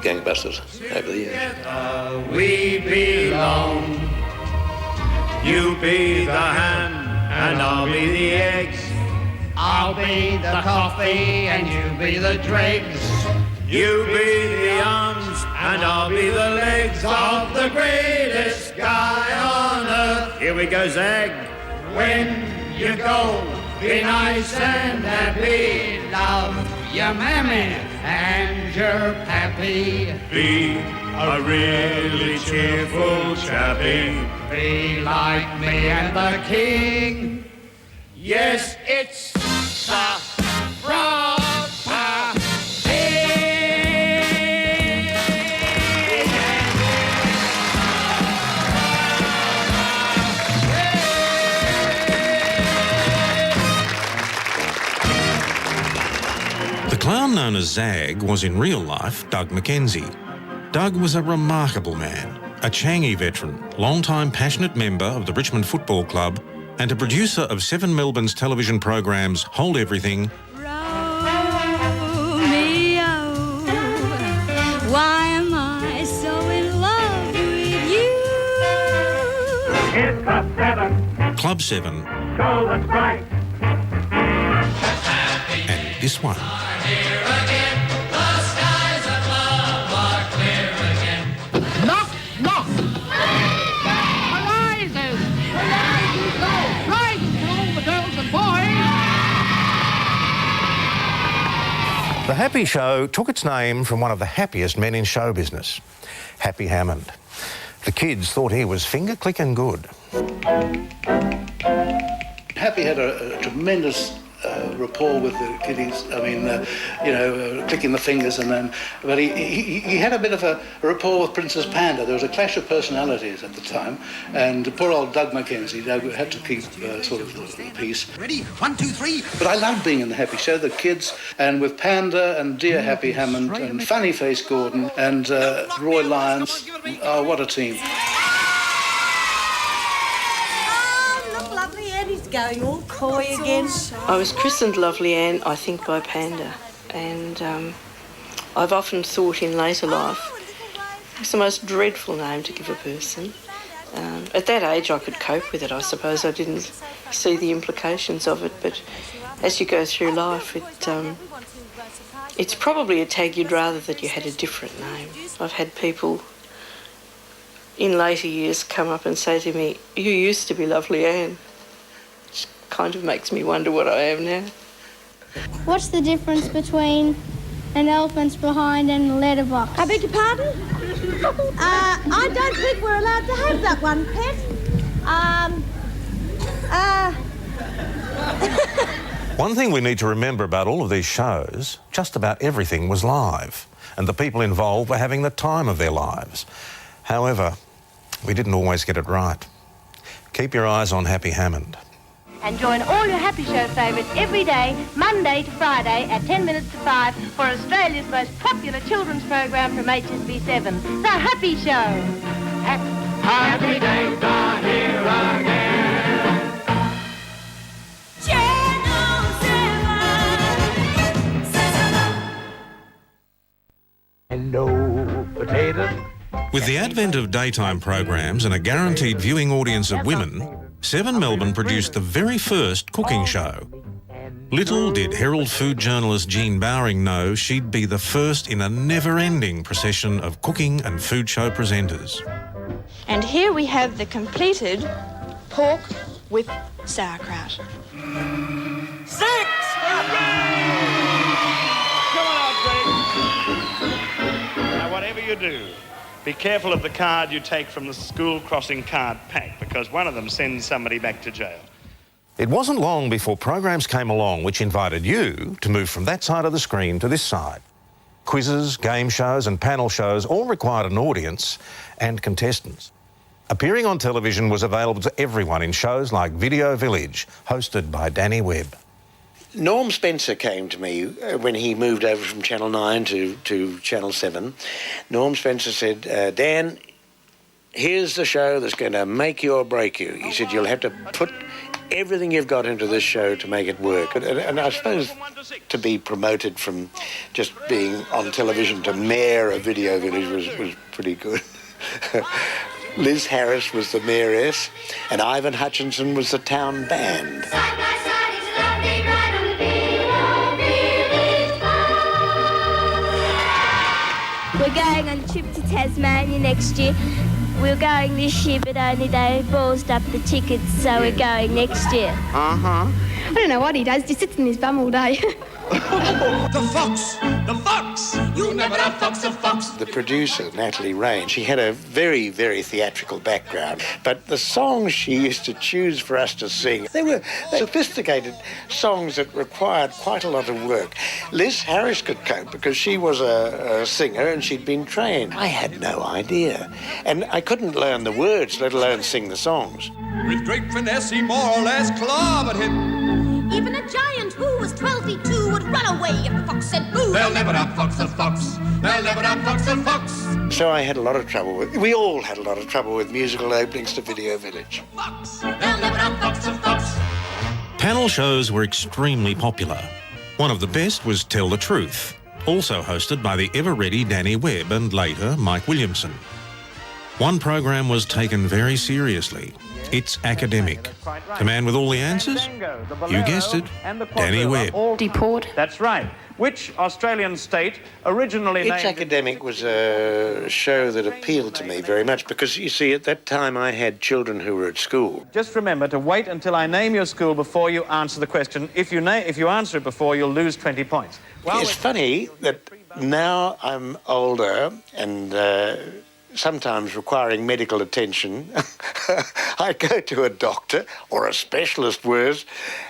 gangbusters over the years. We belong. You be the ham and I'll be the eggs. I'll be the coffee and you be the dregs. You be the arms and I'll be the legs of the greatest guy on earth. Here we go, Zag. When you go, be nice and happy. Love your mammy and your pappy. Be a really cheerful chappy. Be like me and the king. Yes, it's the proper The clown known as Zag was in real life Doug Mackenzie. Doug was a remarkable man, a Changi veteran, long-time passionate member of the Richmond Football Club and a producer of 7 Melbourne's television programs Hold Everything, Romeo, why am I so in love with you? It's Club 7. Club 7, Show that's bright. and this one. Knock, knock. Arises. Right to all the girls and boys. The Happy Show took its name from one of the happiest men in show business, Happy Hammond. The kids thought he was finger-clicking good. Happy had a tremendous rapport with the kiddies. I mean, clicking the fingers and then... But he had a bit of a rapport with Princess Panda. There was a clash of personalities at the time, and poor old Doug Mackenzie had to keep sort of the peace. Ready? 1, 2, 3. But I loved being in the Happy Show, the kids, and with Panda and Dear Happy Hammond and Funny Face Gordon and Roy Lyons. Oh, what a team. Going all coy again. I was christened Lovely Ann, I think, by Panda, and I've often thought in later life it's the most dreadful name to give a person. At that age I could cope with it, I suppose. I didn't see the implications of it, but as you go through life it's probably a tag you'd rather that you had a different name. I've had people in later years come up and say to me, "You used to be Lovely Ann." Kind of makes me wonder what I am now. What's the difference between and elephants behind and a letterbox. I beg your pardon? I don't think we're allowed to have that one, Pet. One thing we need to remember about all of these shows, just about everything was live, and the people involved were having the time of their lives. However, we didn't always get it right. Keep your eyes on Happy Hammond. And join all your Happy Show favourites every day, Monday to Friday at 10 minutes to 5 for Australia's most popular children's program from HSB7, The Happy Show. Happy days are here again. Hello, potatoes. With the advent of daytime programs and a guaranteed viewing audience of women, 7 Melbourne produced the very first cooking show. Little did Herald food journalist Jean Bowring know she'd be the first in a never-ending procession of cooking and food show presenters. And here we have the completed pork with sauerkraut. 6! Come on out, Greg. Now, whatever you do, be careful of the card you take from the school crossing card pack, because one of them sends somebody back to jail. It wasn't long before programs came along which invited you to move from that side of the screen to this side. Quizzes, game shows and panel shows all required an audience and contestants. Appearing on television was available to everyone in shows like Video Village, hosted by Danny Webb. Norm Spencer came to me when he moved over from Channel 9 to Channel 7. Norm Spencer said, Dan, here's the show that's going to make you or break you. He said, you'll have to put everything you've got into this show to make it work. And I suppose to be promoted from just being on television to mayor of Video Village was pretty good. Liz Harris was the mayoress and Ivan Hutchinson was the town band. We're going on a trip to Tasmania next year. We're going this year, but only they ballsed up the tickets, so we're going next year. Uh-huh. I don't know what he does, just sits in his bum all day. The fox! The fox! You never have fox a fox! The producer, Natalie Rain, she had a very, very theatrical background, but the songs she used to choose for us to sing, they were sophisticated songs that required quite a lot of work. Liz Harris could cope because she was a singer and she'd been trained. I had no idea, and I couldn't learn the words, let alone sing the songs. With great finesse, he more or less clobbered him. Even a giant who was 12 feet 2 would run away if the fox said boo. They'll never have fox a fox! They'll never have fox a fox! So I had a lot of trouble with, we all had a lot of trouble with musical openings to Video Village. Fox! They'll never have fox a fox! Panel shows were extremely popular. One of the best was Tell the Truth, also hosted by the ever-ready Danny Webb and later Mike Williamson. One program was taken very seriously. It's academic. The man with all the answers? You guessed it, Danny Webb. Deport. That's right. Which Australian state originally It's Academic was a show that appealed to me very much because, you see, at that time I had children who were at school. Just remember to wait until I name your school before you answer the question. If you answer it before, you'll lose 20 points. It's funny that now I'm older and sometimes requiring medical attention, I go to a doctor, or a specialist worse,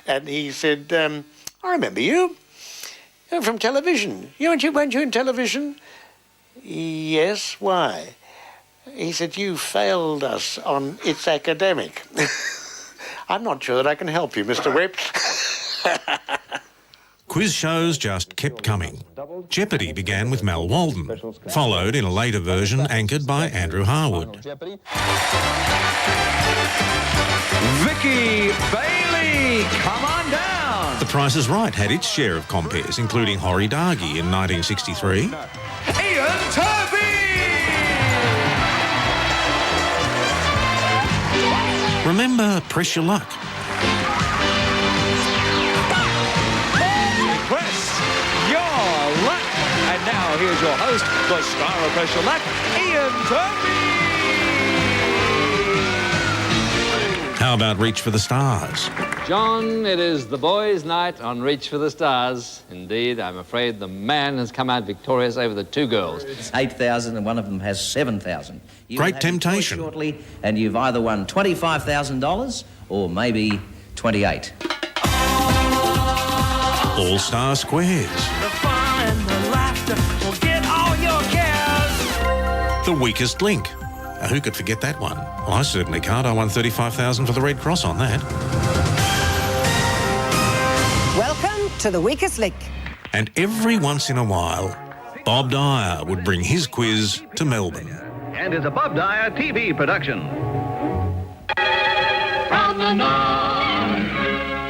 and he said, I remember you. You're from television. Weren't you in television? Yes, why? He said, you failed us on It's Academic. I'm not sure that I can help you, Mr. Webb. Quiz shows just kept coming. Jeopardy began with Mal Walden, followed in a later version anchored by Andrew Harwood. Vicky Bailey, come on down! The Price is Right had its share of compares, including Horrie Dargie in 1963. Ian Turpin! Remember Press Your Luck? And now here's your host, the star of Press Your Luck, Ian Turpin! How about Reach for the Stars? John, it is the boys' night on Reach for the Stars. Indeed, I'm afraid the man has come out victorious over the two girls. It's 8,000 and one of them has 7,000. Great temptation. Shortly, and you've either won $25,000 or maybe 28. All-Star Squares. The fun and the laughter will get all your cares. The Weakest Link. Now, who could forget that one? Well, I certainly can't. I won $35,000 for the Red Cross on that. Welcome to The Weakest Link. And every once in a while, Bob Dyer would bring his quiz to Melbourne. And is a Bob Dyer TV production. From the north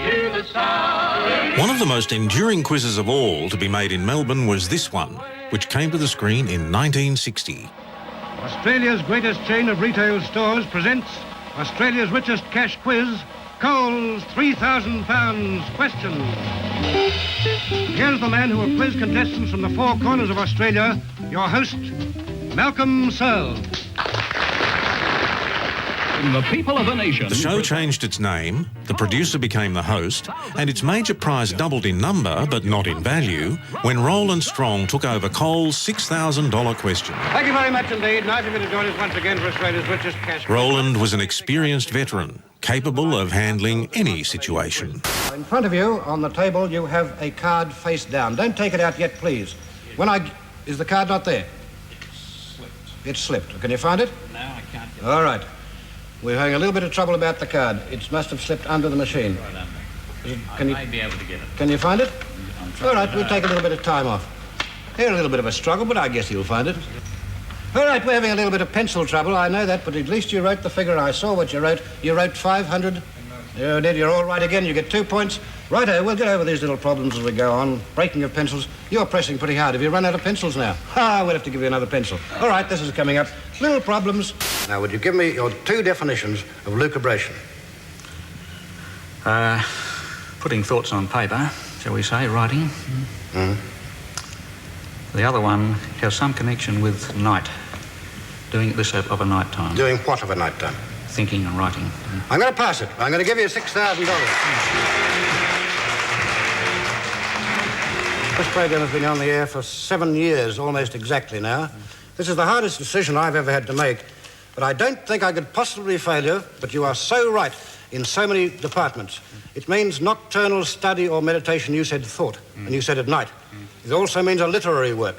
to the south. One of the most enduring quizzes of all to be made in Melbourne was this one, which came to the screen in 1960. Australia's greatest chain of retail stores presents Australia's richest cash quiz, Cole's £3,000 question. Here's the man who will quiz contestants from the four corners of Australia, your host, Malcolm Shirl. The people of the nation. The show changed its name, the producer became the host, and its major prize doubled in number, but not in value, when Roland Strong took over Cole's $6,000 question. Thank you very much indeed. Nice of you to join us once again for Australia's richest cash quiz. Roland was an experienced veteran, capable of handling any situation. In front of you, on the table, you have a card face down. Don't take it out yet, please. Is the card not there? It's slipped. Can you find it? No, I can't get it. All right. We're having a little bit of trouble about the card. It must have slipped under the machine. I may be able to get it. Can you find it? All right, we'll take a little bit of time off. Here, a little bit of a struggle, but I guess you'll find it. All right, we're having a little bit of pencil trouble, I know that, but at least you wrote the figure. I saw what you wrote. You wrote 500. You did. You're all right again. You get 2 points. Righto, we'll get over these little problems as we go on. Breaking of pencils. You're pressing pretty hard. Have you run out of pencils now? We'll have to give you another pencil. All right, this is coming up. Little problems. Now, would you give me your two definitions of lucubration? Putting thoughts on paper, shall we say, writing. The other one has some connection with night. Doing this of a night time. Doing what of a night time? Thinking and writing. I'm going to pass it. I'm going to give you $6,000. This program has been on the air for 7 years, almost exactly now. This is the hardest decision I've ever had to make, but I don't think I could possibly fail you, but you are so right in so many departments. It means nocturnal study or meditation. You said thought, and you said at night. It also means a literary work.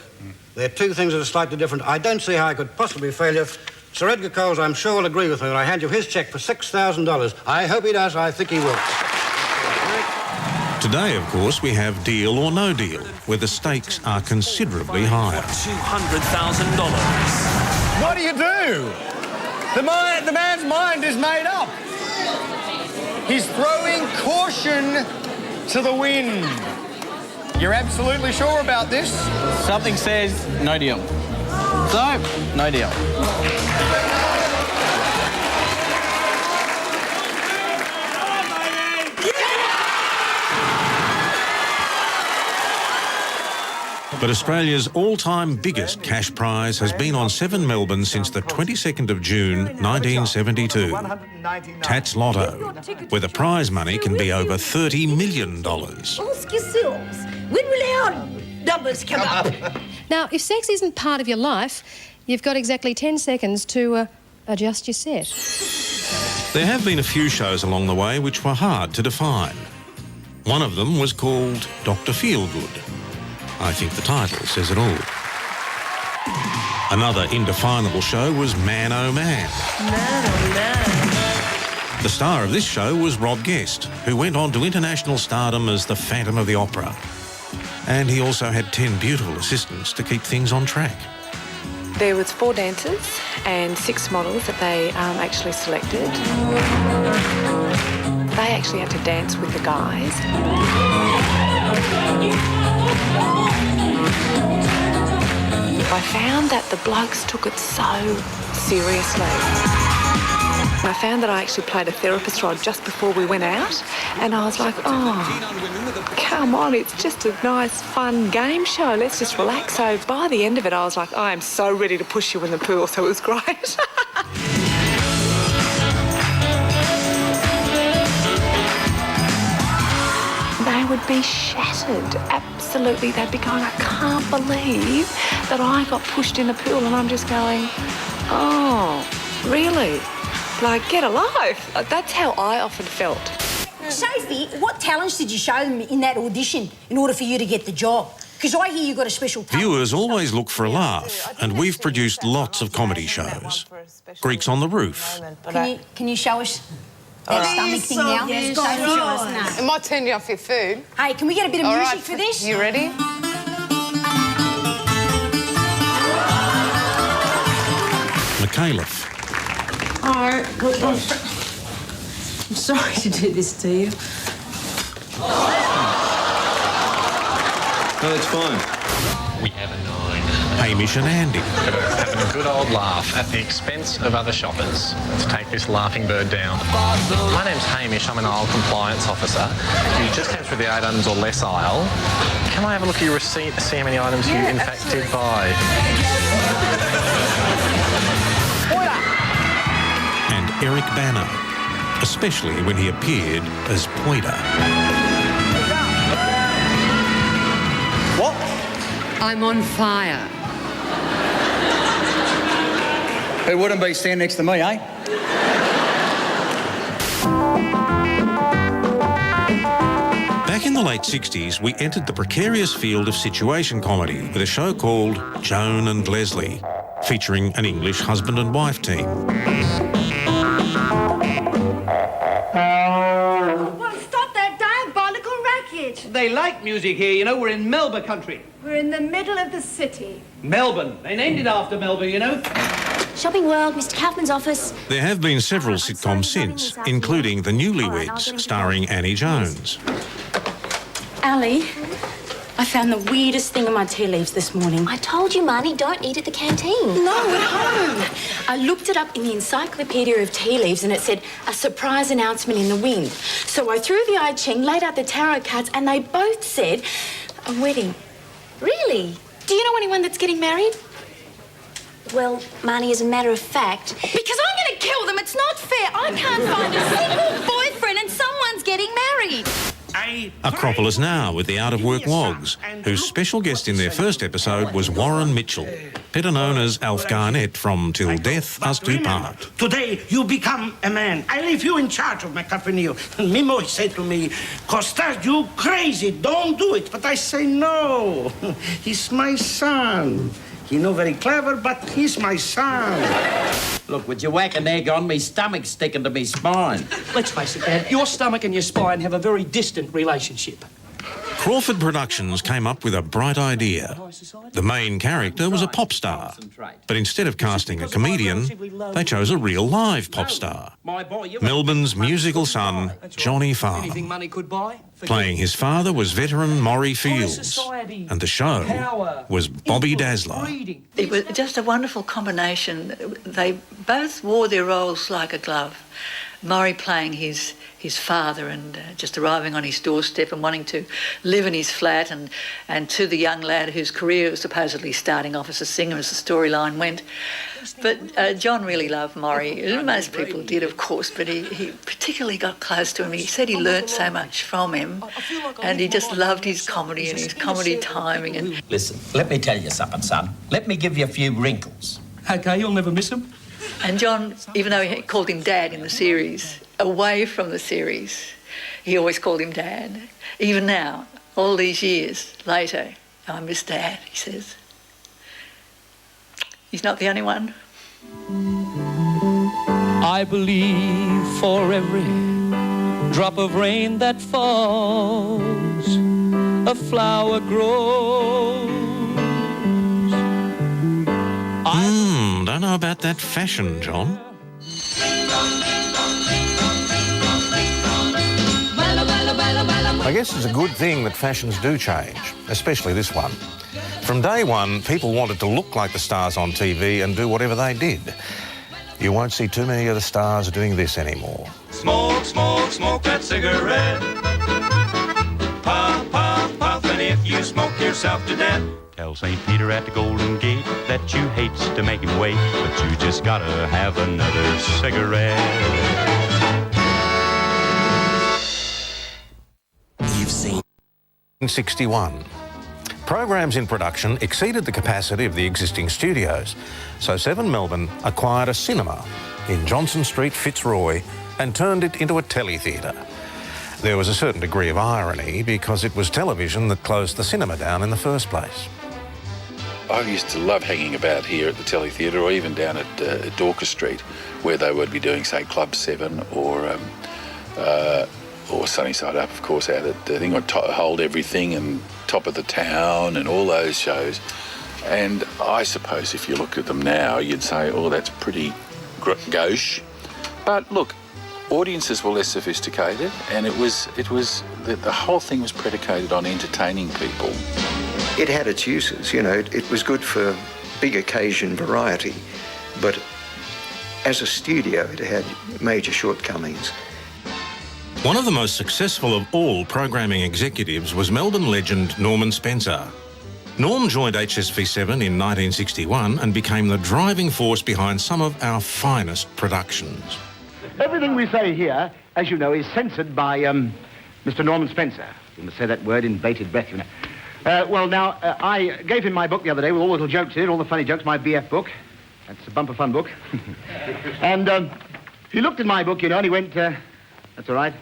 They're two things that are slightly different. I don't see how I could possibly fail you. Sir Edgar Coles, I'm sure, will agree with me when I hand you his cheque for $6,000. I hope he does. I think he will. Today, of course, we have Deal or No Deal, where the stakes are considerably higher. $200,000. What do you do? The man's mind is made up. He's throwing caution to the wind. You're absolutely sure about this? Something says no deal. So, no deal. But Australia's all-time biggest cash prize has been on 7 Melbourne since the 22nd of June, 1972. Tats Lotto, where the prize money can be over $30 million. Ask yourselves, when will our numbers come up? Now, if sex isn't part of your life, you've got exactly 10 seconds to adjust your set. There have been a few shows along the way which were hard to define. One of them was called Dr. Feelgood. I think the title says it all. Another indefinable show was Man Oh Man. The star of this show was Rob Guest, who went on to international stardom as the Phantom of the Opera. And he also had 10 beautiful assistants to keep things on track. There was 4 dancers and 6 models that they actually selected. They actually had to dance with the guys. I found that the blokes took it so seriously. I found that I actually played a therapist role just before we went out, and I was like, oh, come on, it's just a nice, fun game show. Let's just relax. So by the end of it, I was like, I am so ready to push you in the pool, so it was great. be shattered. Absolutely, they'd be going, I can't believe that I got pushed in a pool, and I'm just going, oh, really? Like, get a life. That's how I often felt. Sophie, what talents did you show them in that audition in order for you to get the job? Because I hear you got a special talent. Viewers always look for a laugh, and we've produced lots of comedy shows. Greeks on the Roof. Can you show us that stomach thing now? Yes, Sophie, show us now. It might turn you off your food. Hey, can we get a bit of music for this? You ready? McAuliffe. Oh, I'm sorry to do this to you. No, it's fine. We have a 9. Hamish and Andy. Having a good old laugh at the expense of other shoppers. Let's take this laughing bird down. My name's Hamish. I'm an aisle compliance officer. You just came through the 8 items or less aisle. Can I have a look at your receipt to see how many items you in fact did buy? And Eric Banner, especially when he appeared as Poida. What? I'm on fire. It wouldn't be standing next to me, eh? Back in the late 60s, we entered the precarious field of situation comedy with a show called Joan and Leslie, featuring an English husband and wife team. Well, stop that diabolical racket. They like music here, you know. We're in Melbourne country. We're in the middle of the city. Melbourne. They named it after Melbourne, you know. Shopping World, Mr. Kaufman's office. There have been several sitcoms since, including The Newlyweds, starring Annie Jones. Ali, I found the weirdest thing in my tea leaves this morning. I told you, Marnie, don't eat at the canteen. No, at home. I looked it up in the Encyclopedia of Tea Leaves and it said, a surprise announcement in the wind. So I threw the I Ching, laid out the tarot cards, and they both said, a wedding. Really? Do you know anyone that's getting married? Well, Marnie, as a matter of fact... Because I'm going to kill them. It's not fair. I can't find a single boyfriend and someone's getting married. Acropolis Now with the out-of-work Wogs, whose special guest in their first episode was Warren Mitchell, better known as Alf Garnett from Till Death Us Do Part. Today, you become a man. I leave you in charge of my company. Mimo said to me, Costas, you crazy, don't do it. But I say, no, he's my son. He's not very clever, but he's my son. Look, would you whack an egg on me stomach sticking to me spine? Let's face it, Dad, your stomach and your spine have a very distant relationship. Crawford Productions came up with a bright idea. The main character was a pop star, but instead of casting a comedian, they chose a real live pop star. Melbourne's musical son, Johnny Farnham. Anything money could buy? Playing his father was veteran Maury Fields, and the show was Bobby Dazzler. It was just a wonderful combination. They both wore their roles like a glove. Maury playing his father and just arriving on his doorstep and wanting to live in his flat, and to the young lad whose career was supposedly starting off as a singer, as the storyline went. But John really loved Maury. Most people did, of course, but he particularly got close to him. He said he learnt so much from him, and he just loved his comedy and his comedy timing. And Listen, let me tell you something, son. Let me give you a few wrinkles. OK, you'll never miss him. And John, even though he called him Dad in the series, away from the series, he always called him Dad. Even now, all these years later, I miss Dad, he says. He's not the only one. I believe for every drop of rain that falls, a flower grows. Don't know about that fashion, John. I guess it's a good thing that fashions do change, especially this one. From day one, people wanted to look like the stars on TV and do whatever they did. You won't see too many of the stars doing this anymore. Smoke, smoke, smoke that cigarette. Puff, puff, puff, and if you smoke yourself to death. Tell St. Peter at the Golden Gate that you hates to make him wait, but you just gotta have another cigarette. You've seen 1961. Programs in production exceeded the capacity of the existing studios, so 7 Melbourne acquired a cinema in Johnson Street, Fitzroy, and turned it into a teletheatre. There was a certain degree of irony because it was television that closed the cinema down in the first place. I used to love hanging about here at the teletheatre, or even down at Dorcas Street, where they would be doing, say, Club 7 or Sunnyside Up, of course, out at the thing, or Hold Everything and Top of the Town and all those shows. And I suppose if you looked at them now, you'd say, oh, that's pretty gauche. But look, audiences were less sophisticated, and the whole thing was predicated on entertaining people. It had its uses, you know, it was good for big occasion variety, but as a studio it had major shortcomings. One of the most successful of all programming executives was Melbourne legend Norman Spencer. Norm joined HSV7 in 1961 and became the driving force behind some of our finest productions. Everything we say here, as you know, is censored by Mr. Norman Spencer. You must say that word in bated breath, you know. I gave him my book the other day with all the little jokes in it, all the funny jokes, my BF book. That's a bumper fun book. And he looked at my book, you know, and he went, that's all right,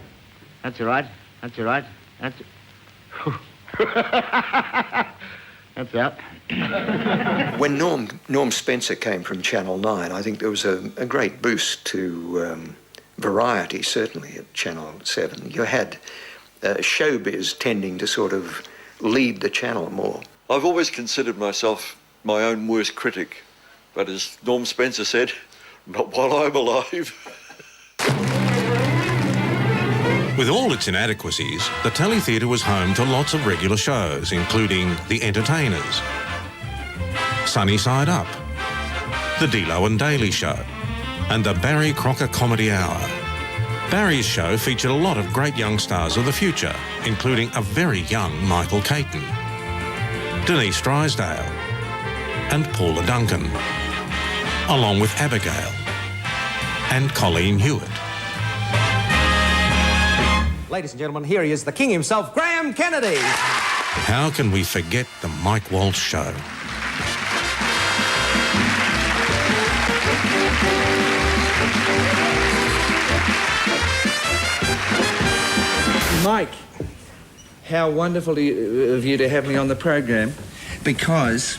that's all right, that's all right, that's... That's out. When Norm Spencer came from Channel 9, I think there was a great boost to variety, certainly at Channel 7. You had showbiz tending to sort of lead the channel more. I've always considered myself my own worst critic, but as Norm Spencer said, not while I'm alive. With all its inadequacies, the teletheatre was home to lots of regular shows, including The Entertainers, Sunnyside Up, The Delo and Daly Show, and the Barry Crocker Comedy Hour. Barry's show featured a lot of great young stars of the future, including a very young Michael Caton, Denise Drysdale, and Paula Duncan, along with Abigail and Colleen Hewitt. Ladies and gentlemen, here he is, the king himself, Graham Kennedy. How can we forget the Mike Walsh Show? Mike, how wonderful of you to have me on the program, because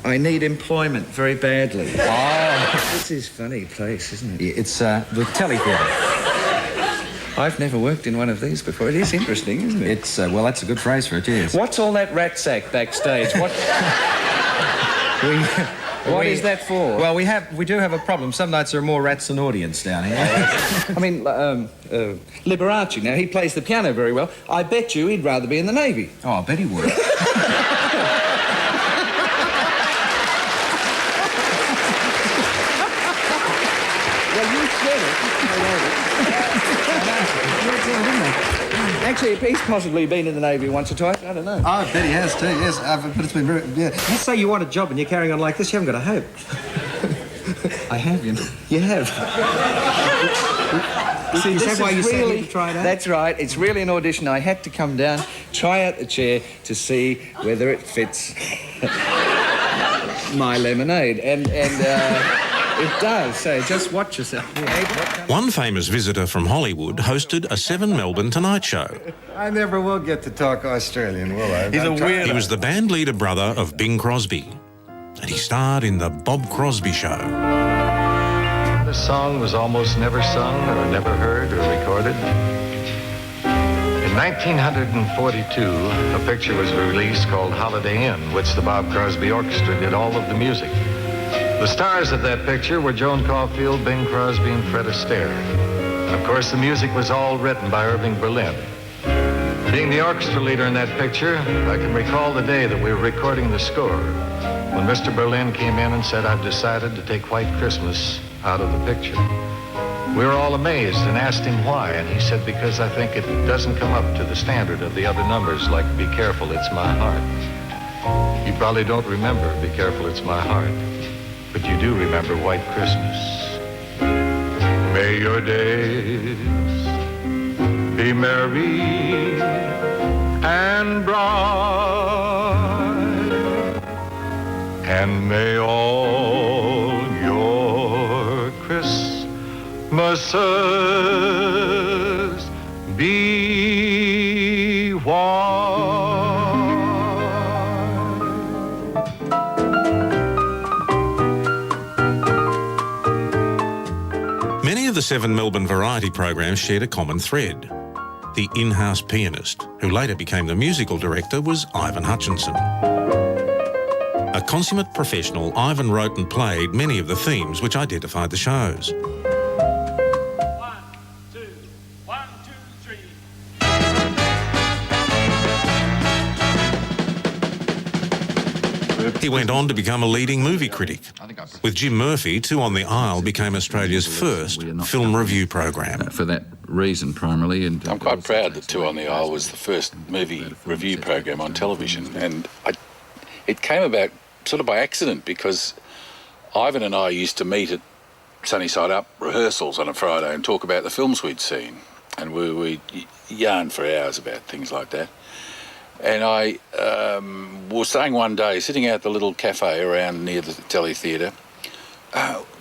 I need employment very badly. Oh. This is a funny place, isn't it? It's the teletheatre. I've never worked in one of these before. It is interesting, isn't it? It's, well, that's a good phrase for it, yes. What's all that rat sack backstage? What... What is that for? Well, we do have a problem. Some nights there are more rats than audience down here. I mean, Liberace, now, he plays the piano very well. I bet you he'd rather be in the Navy. Oh, I bet he would. Well, you said it. Actually, he's possibly been in the Navy once or twice. I don't know. Oh, I bet he has too, yes. But it's been very... Yeah. You say you want a job and you're carrying on like this, you haven't got a hope. I have, you know. You have. See, is this that why you really, said to try it out? That's right. It's really an audition. I had to come down, try out the chair to see whether it fits my lemonade. And it does, so just watch yourself. One famous visitor from Hollywood hosted a 7 Melbourne Tonight Show. I never will get to talk Australian, will I? He's a weirdo. He was the band leader brother of Bing Crosby, and he starred in The Bob Crosby Show. This song was almost never sung or never heard or recorded. In 1942, a picture was released called Holiday Inn, which the Bob Crosby Orchestra did all of the music. The stars of that picture were Joan Caulfield, Bing Crosby, and Fred Astaire. And of course, the music was all written by Irving Berlin. Being the orchestra leader in that picture, I can recall the day that we were recording the score when Mr. Berlin came in and said, "I've decided to take White Christmas out of the picture." We were all amazed and asked him why, and he said, "Because I think it doesn't come up to the standard of the other numbers, like Be Careful, It's My Heart." You probably don't remember Be Careful, It's My Heart, but you do remember White Christmas. May your days be merry and and bright. And may all your Christmases be white. Many of the 7 Melbourne variety programs shared a common thread. The in-house pianist, who later became the musical director, was Ivan Hutchinson. A consummate professional, Ivan wrote and played many of the themes which identified the shows. He went on to become a leading movie critic. With Jim Murphy, Two on the Aisle became Australia's first film review program. For that reason, primarily. And I'm quite proud that Two on the Aisle was the first movie review program on television, and it came about sort of by accident, because Ivan and I used to meet at Sunny Side Up rehearsals on a Friday and talk about the films we'd seen, and we yarn for hours about things like that. And I was saying one day, sitting out the little cafe around near the Telly Theatre,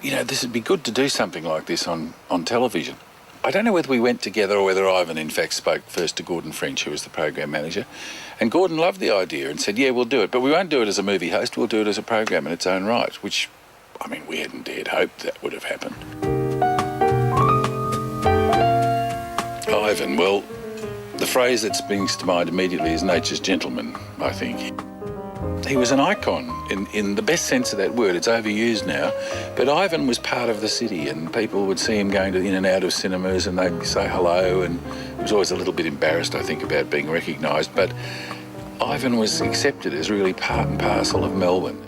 this would be good to do something like this on television. I don't know whether we went together or whether Ivan in fact spoke first to Gordon French, who was the program manager, and Gordon loved the idea and said, yeah, we'll do it, but we won't do it as a movie host, we'll do it as a program in its own right, which, I mean, we hadn't dared hope that would have happened. Ivan, well, the phrase that springs to mind immediately is nature's gentleman, I think. He was an icon in the best sense of that word. It's overused now, but Ivan was part of the city, and people would see him going in and out of cinemas, and they'd say hello, and he was always a little bit embarrassed, I think, about being recognised, but Ivan was accepted as really part and parcel of Melbourne.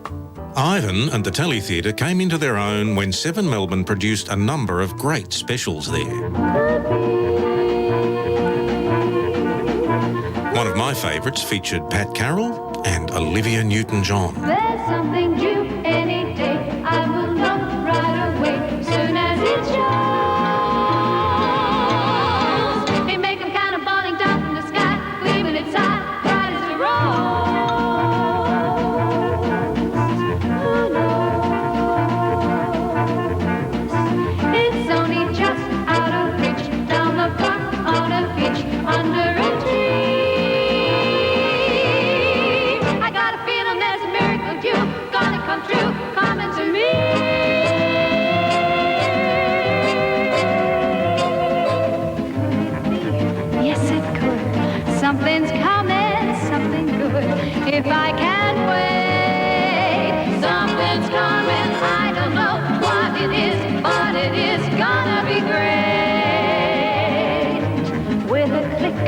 Ivan and the Telly Theatre came into their own when 7 Melbourne produced a number of great specials there. One of my favourites featured Pat Carroll and Olivia Newton-John. There's something due any day. I will know right away, soon as it shows. They make them kind of falling down from the sky, gleaming inside, bright as a rose. It's only just out of reach, down the block on a beach, under a tree. Come true, coming to me. Yes, it could. Something's coming, something good. If I can't wait, something's coming. I don't know what it is, but it is gonna be great. With a click,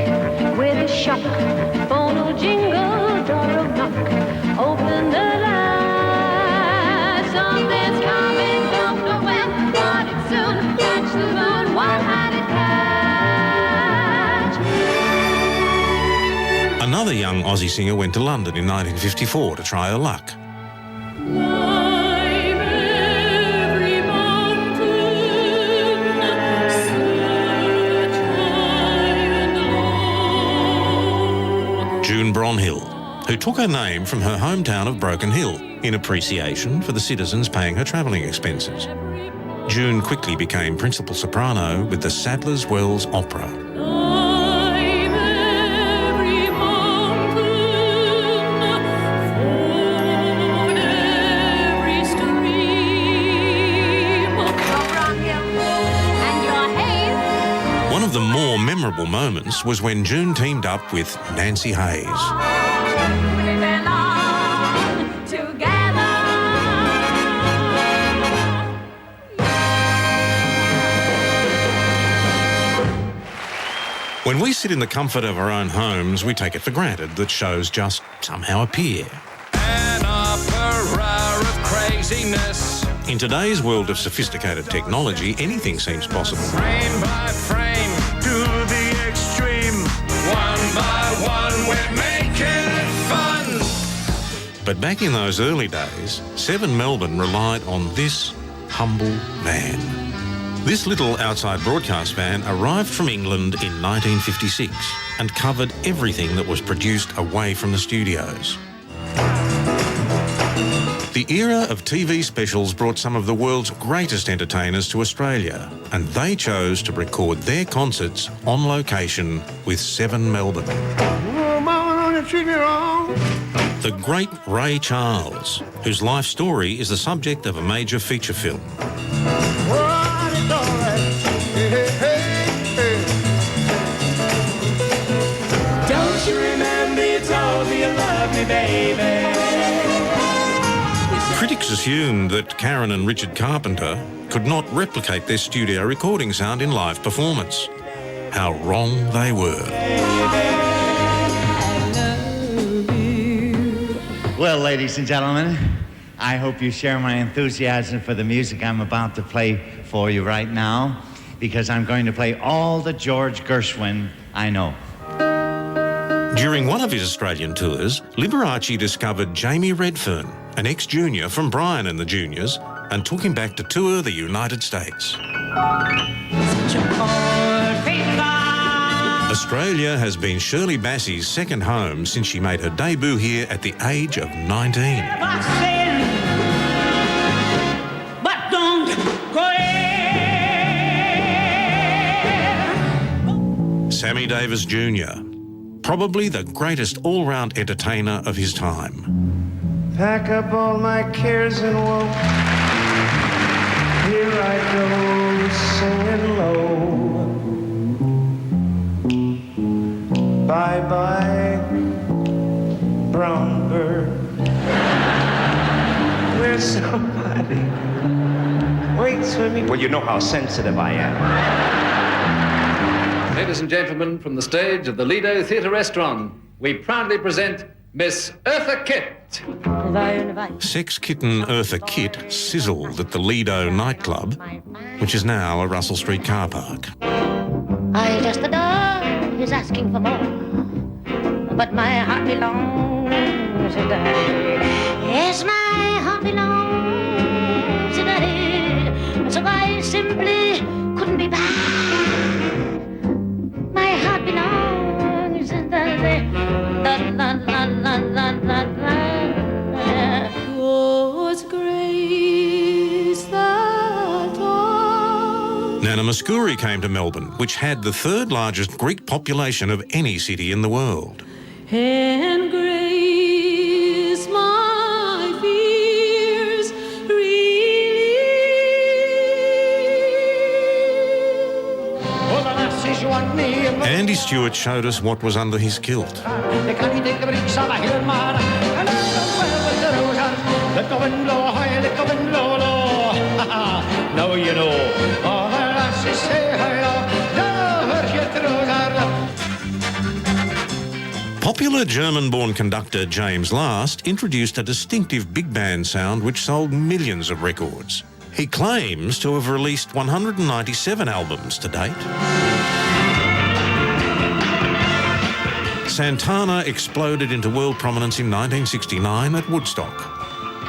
with a shock, phone will jingle, door will knock. Open the line. Something's coming, don't know when, but it's soon. Catch the moon, one-handed catch. Another young Aussie singer went to London in 1954 to try her luck. June Bronhill, who took her name from her hometown of Broken Hill in appreciation for the citizens paying her travelling expenses. June quickly became principal soprano with the Sadler's Wells Opera. One of the more memorable moments was when June teamed up with Nancy Hayes. When we sit in the comfort of our own homes, we take it for granted that shows just somehow appear. An opera of craziness. In today's world of sophisticated technology, anything seems possible. Frame by frame, to the extreme. One by one, we're making it fun. But back in those early days, 7 Melbourne relied on this humble man. This little outside broadcast van arrived from England in 1956 and covered everything that was produced away from the studios. The era of TV specials brought some of the world's greatest entertainers to Australia, and they chose to record their concerts on location with 7 Melbourne. The great Ray Charles, whose life story is the subject of a major feature film. Don't you remember you told me you loved me, baby? Critics assumed that Karen and Richard Carpenter could not replicate their studio recording sound in live performance. How wrong they were. Well, ladies and gentlemen, I hope you share my enthusiasm for the music I'm about to play for you right now, because I'm going to play all the George Gershwin I know. During one of his Australian tours, Liberace discovered Jamie Redfern, an ex-junior from Brian and the Juniors, and took him back to tour the United States. Australia has been Shirley Bassey's second home since she made her debut here at the age of 19. But don't go in. Sammy Davis Jr., probably the greatest all-round entertainer of his time. Pack up all my cares and woe. Here I go, singing low. Bye-bye, brown bird. Where's somebody waits for me? Well, you know how sensitive I am. Ladies and gentlemen, from the stage of the Lido Theatre Restaurant, we proudly present Miss Eartha Kitt. Sex kitten Eartha Kitt sizzled at the Lido nightclub, which is now a Russell Street car park. I just adore his asking for more, but my heart belongs to Daddy. Yes, my heart belongs to Daddy, so I simply couldn't be back. My heart belongs to Daddy. La la la la la la la. God's grace that all. Nana Mouskouri came to Melbourne, which had the 3rd largest Greek population of any city in the world. And grace my fears relieve. Andy Stewart showed us what was under his kilt. Now you know. Popular German-born conductor James Last introduced a distinctive big band sound which sold millions of records. He claims to have released 197 albums to date. Santana exploded into world prominence in 1969 at Woodstock.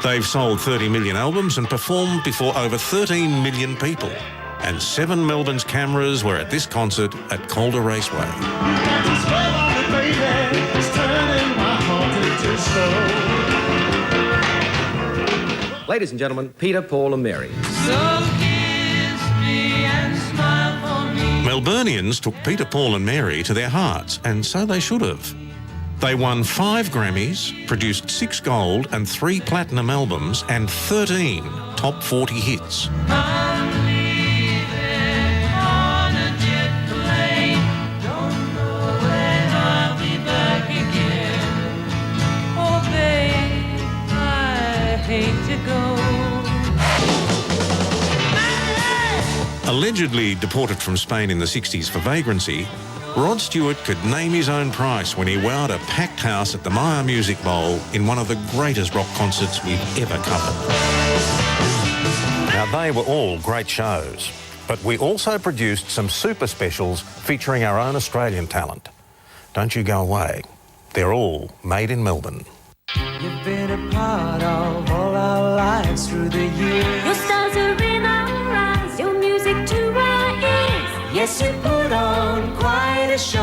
They've sold 30 million albums and performed before over 13 million people. And 7 Melbourne's cameras were at this concert at Calder Raceway. Ladies and gentlemen, Peter, Paul and Mary. Melburnians took Peter, Paul and Mary to their hearts, and so they should have. They won 5 Grammys, produced 6 gold and 3 platinum albums, and 13 top 40 hits. Allegedly deported from Spain in the 60s for vagrancy, Rod Stewart could name his own price when he wowed a packed house at the Myer Music Bowl in one of the greatest rock concerts we've ever covered. Now, they were all great shows, but we also produced some super specials featuring our own Australian talent. Don't you go away. They're all made in Melbourne. You've been a part of all our lives through the years. Your stars are in our eyes, your music too. Yes, you put on quite a show.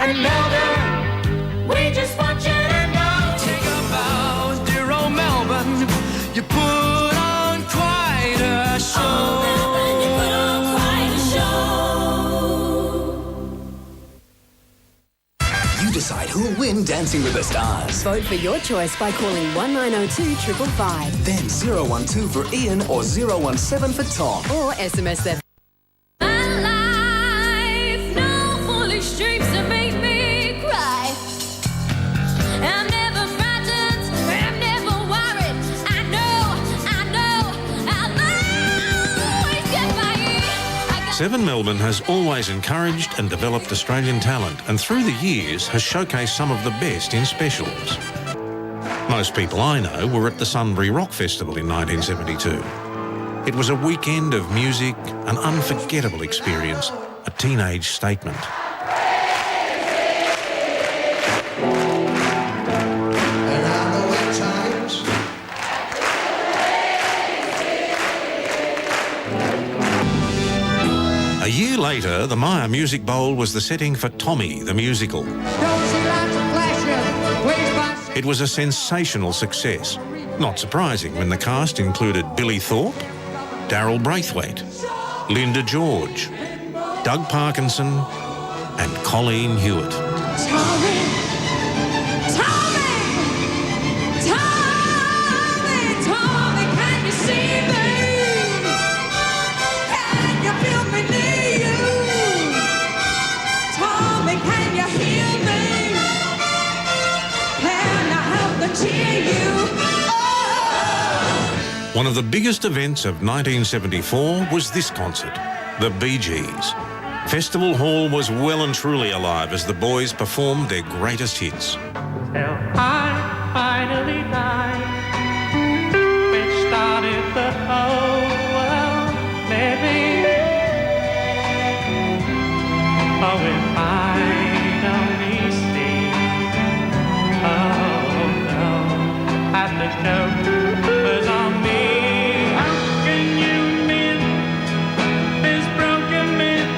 And Melbourne, we just want you to know. Take a bow, dear old Melbourne. You put on quite a show. Oh, Melbourne, you put on quite a show. You decide who'll win Dancing with the Stars. Vote for your choice by calling 1902 555. Then 012 for Ian or 017 for Tom. Or SMS them. Dreams that make me cry. I'm never frightened, I'm never worried. I know. 7 Melbourne has always encouraged and developed Australian talent, and through the years has showcased some of the best in specials. Most people I know were at the Sunbury Rock Festival in 1972. It was a weekend of music, an unforgettable experience, a teenage statement. A year later, the Myer Music Bowl was the setting for Tommy the Musical. It was a sensational success. Not surprising when the cast included Billy Thorpe, Darryl Braithwaite, Linda George, Doug Parkinson and Colleen Hewitt. One of the biggest events of 1974 was this concert, the Bee Gees. Festival Hall was well and truly alive as the boys performed their greatest hits. Till I finally died, which started the whole world living. Oh, if I'd only seen, oh no, at the joke was on me. How can you mend this broken man?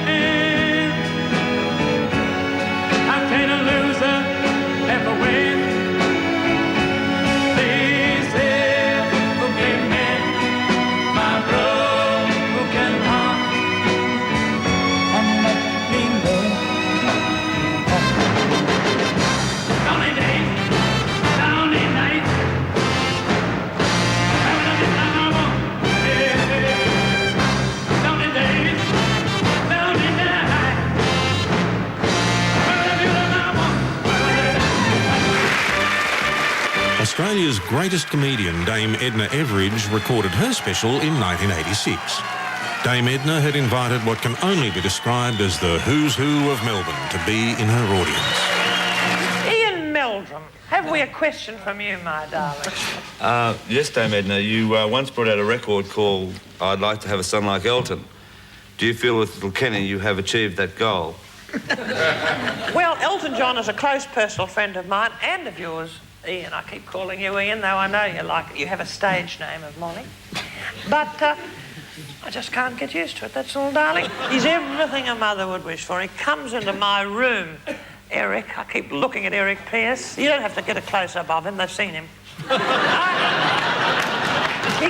How can a loser ever win? Please help who can mend my broken heart and let me know. Lonely days, lonely nights. Australia's greatest comedian, Dame Edna Everage, recorded her special in 1986. Dame Edna had invited what can only be described as the who's who of Melbourne to be in her audience. Ian Meldrum, have we a question from you, my darling? Yes, Dame Edna, you once brought out a record called I'd Like to Have a Son Like Elton. Do you feel with Little Kenny you have achieved that goal? Well, Elton John is a close personal friend of mine and of yours, Ian. I keep calling you Ian, though I know you like it. You have a stage name of Molly. But I just can't get used to it, that's all, darling. He's everything a mother would wish for. He comes into my room, Eric. I keep looking at Eric Pearce. You don't have to get a close-up of him, they've seen him. He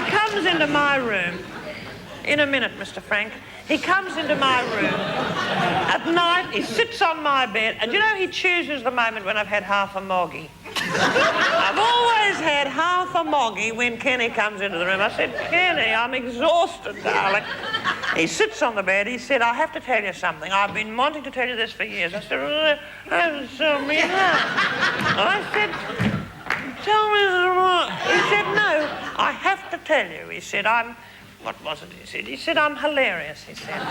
comes into my room. In a minute, Mr. Frank. He comes into my room. At night, he sits on my bed, and you know, he chooses the moment when I've had half a moggy. I've always had half a moggy when Kenny comes into the room. I said, Kenny, I'm exhausted, darling. He sits on the bed. He said, I have to tell you something. I've been wanting to tell you this for years. I said, tell me now. I said, tell me what? He said, no, I have to tell you. He said, what was it he said? He said, I'm hilarious, he said.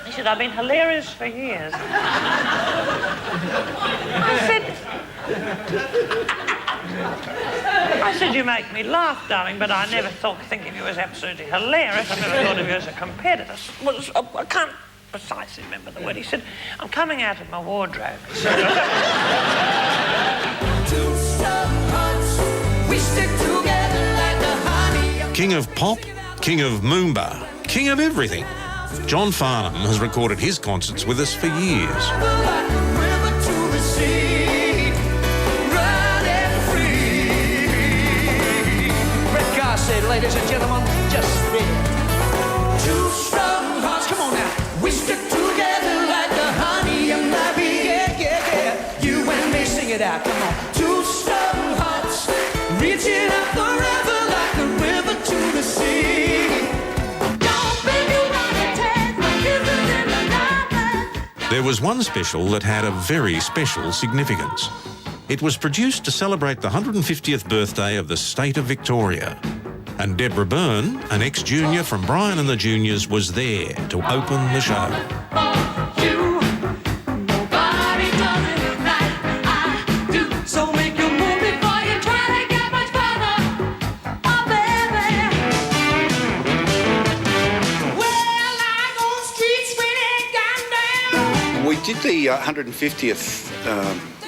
He said, I've been hilarious for years. I said, you make me laugh, darling, but I never think of you as absolutely hilarious. I never thought of you as a competitor. I can't precisely remember the word. He said, I'm coming out of my wardrobe. We stick together like a honey. King of pop, king of Moomba, king of everything. John Farnham has recorded his concerts with us for years. Red car said, ladies and gentlemen, just there. Two strong hearts, come on now. We stick together like the honey and ivy. Yeah, yeah, yeah. You and me, sing it out, come on. Two strong hearts, reaching out forever like the river to the sea. There was one special that had a very special significance. It was produced to celebrate the 150th birthday of the state of Victoria. And Deborah Byrne, an ex-junior from Brian and the Juniors, was there to open the show. We did the 150th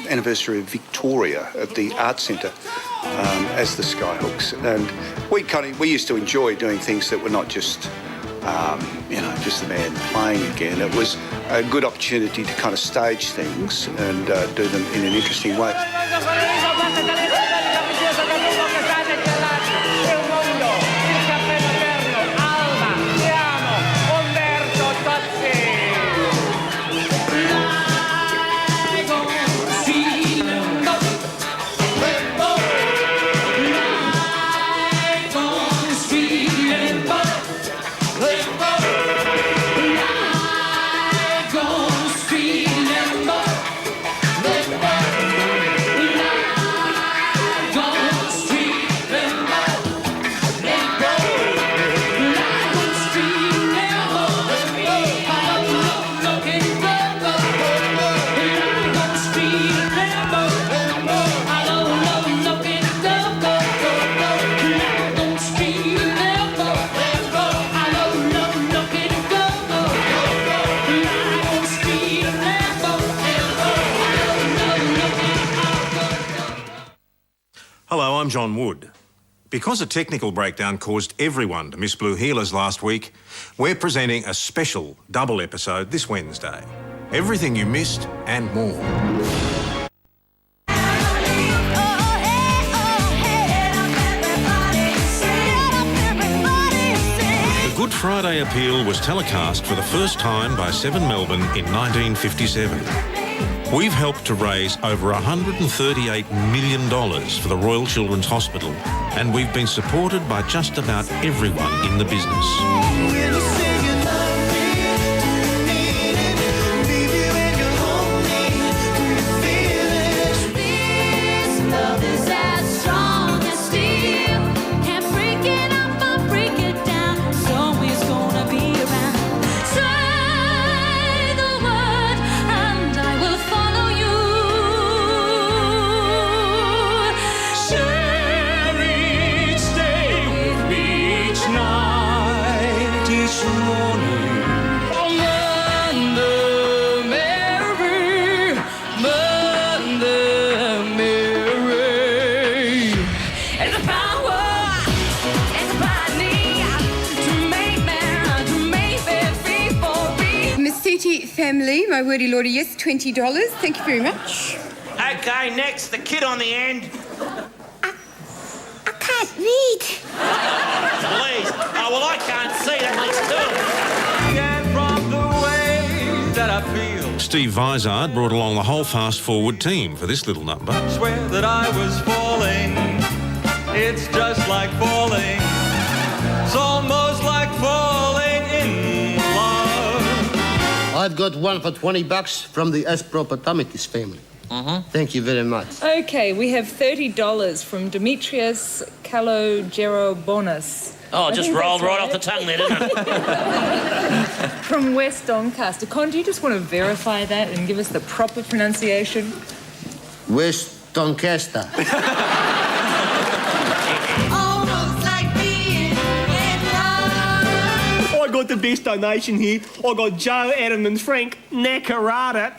anniversary of Victoria at the Arts Centre as the Skyhooks, and we used to enjoy doing things that were not just just the band playing again. It was a good opportunity to kind of stage things and do them in an interesting way. Hello, I'm John Wood. Because a technical breakdown caused everyone to miss Blue Heelers last week, we're presenting a special double episode this Wednesday. Everything you missed and more. The Good Friday Appeal was telecast for the first time by 7 Melbourne in 1957. We've helped to raise over $138 million for the Royal Children's Hospital, and we've been supported by just about everyone in the business. Family, my wordy lordy, yes, $20. Thank you very much. Okay, next, the kid on the end. I can't read. Please. Oh, well, I can't see that much too. From the way that I feel. Steve Vizard brought along the whole fast-forward team for this little number. Swear that I was falling. It's just like falling. It's almost like falling in love. I've got one for $20 from the Aspropotomitis family. Thank you very much. Okay, we have $30 from Demetrius Kalogerobonis. Oh, just rolled right off the tongue there, didn't it? From West Doncaster. Con, do you just want to verify that and give us the proper pronunciation? West Doncaster. I got the best donation here. I got Joe, Adam and Frank Nakarada.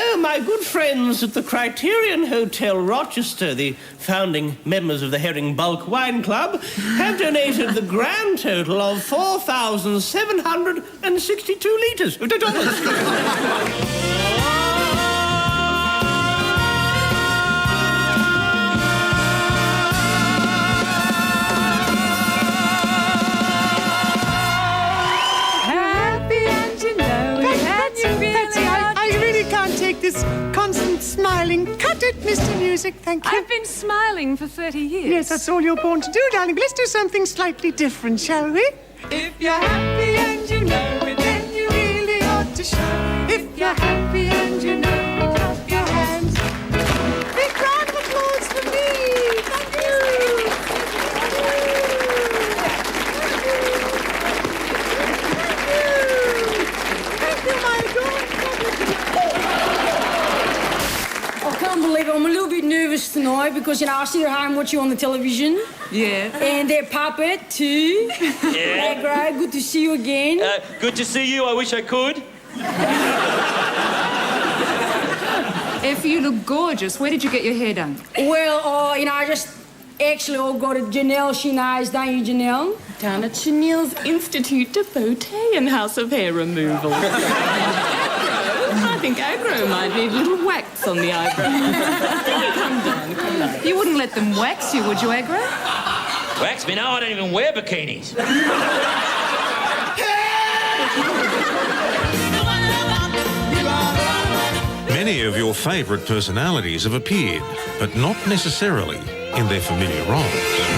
Oh, my good friends at the Criterion Hotel, Rochester, the founding members of the Herring Bulk Wine Club, have donated the grand total of 4,762 litres of dollars. This constant smiling. Cut it, Mr. Music, thank you. I've been smiling for 30 years. Yes, that's all you're born to do, darling. But let's do something slightly different, shall we? If you're happy and you know it, then you really ought to show. If you're happy and you know it, clap your hands. Big round of applause for me. Thank you. Thank you, my adored. I can't believe it. I'm a little bit nervous tonight because, you know, I sit at home watching you on the television. Yeah. And their puppet, too. Yeah. Hey, Greg, good to see you again. Good to see you. I wish I could. Effie, you look gorgeous. Where did you get your hair done? Well, you know, I just actually all got it. Janelle, she knows, don't you, Janelle? Down at Chanel's Institute de Beauté and House of Hair Removal. I think aggro might need a little wax on the eyebrow. Come down, come down. You wouldn't let them wax you, would you, aggro? Wax me? No, I don't even wear bikinis. Many of your favourite personalities have appeared, but not necessarily in their familiar roles.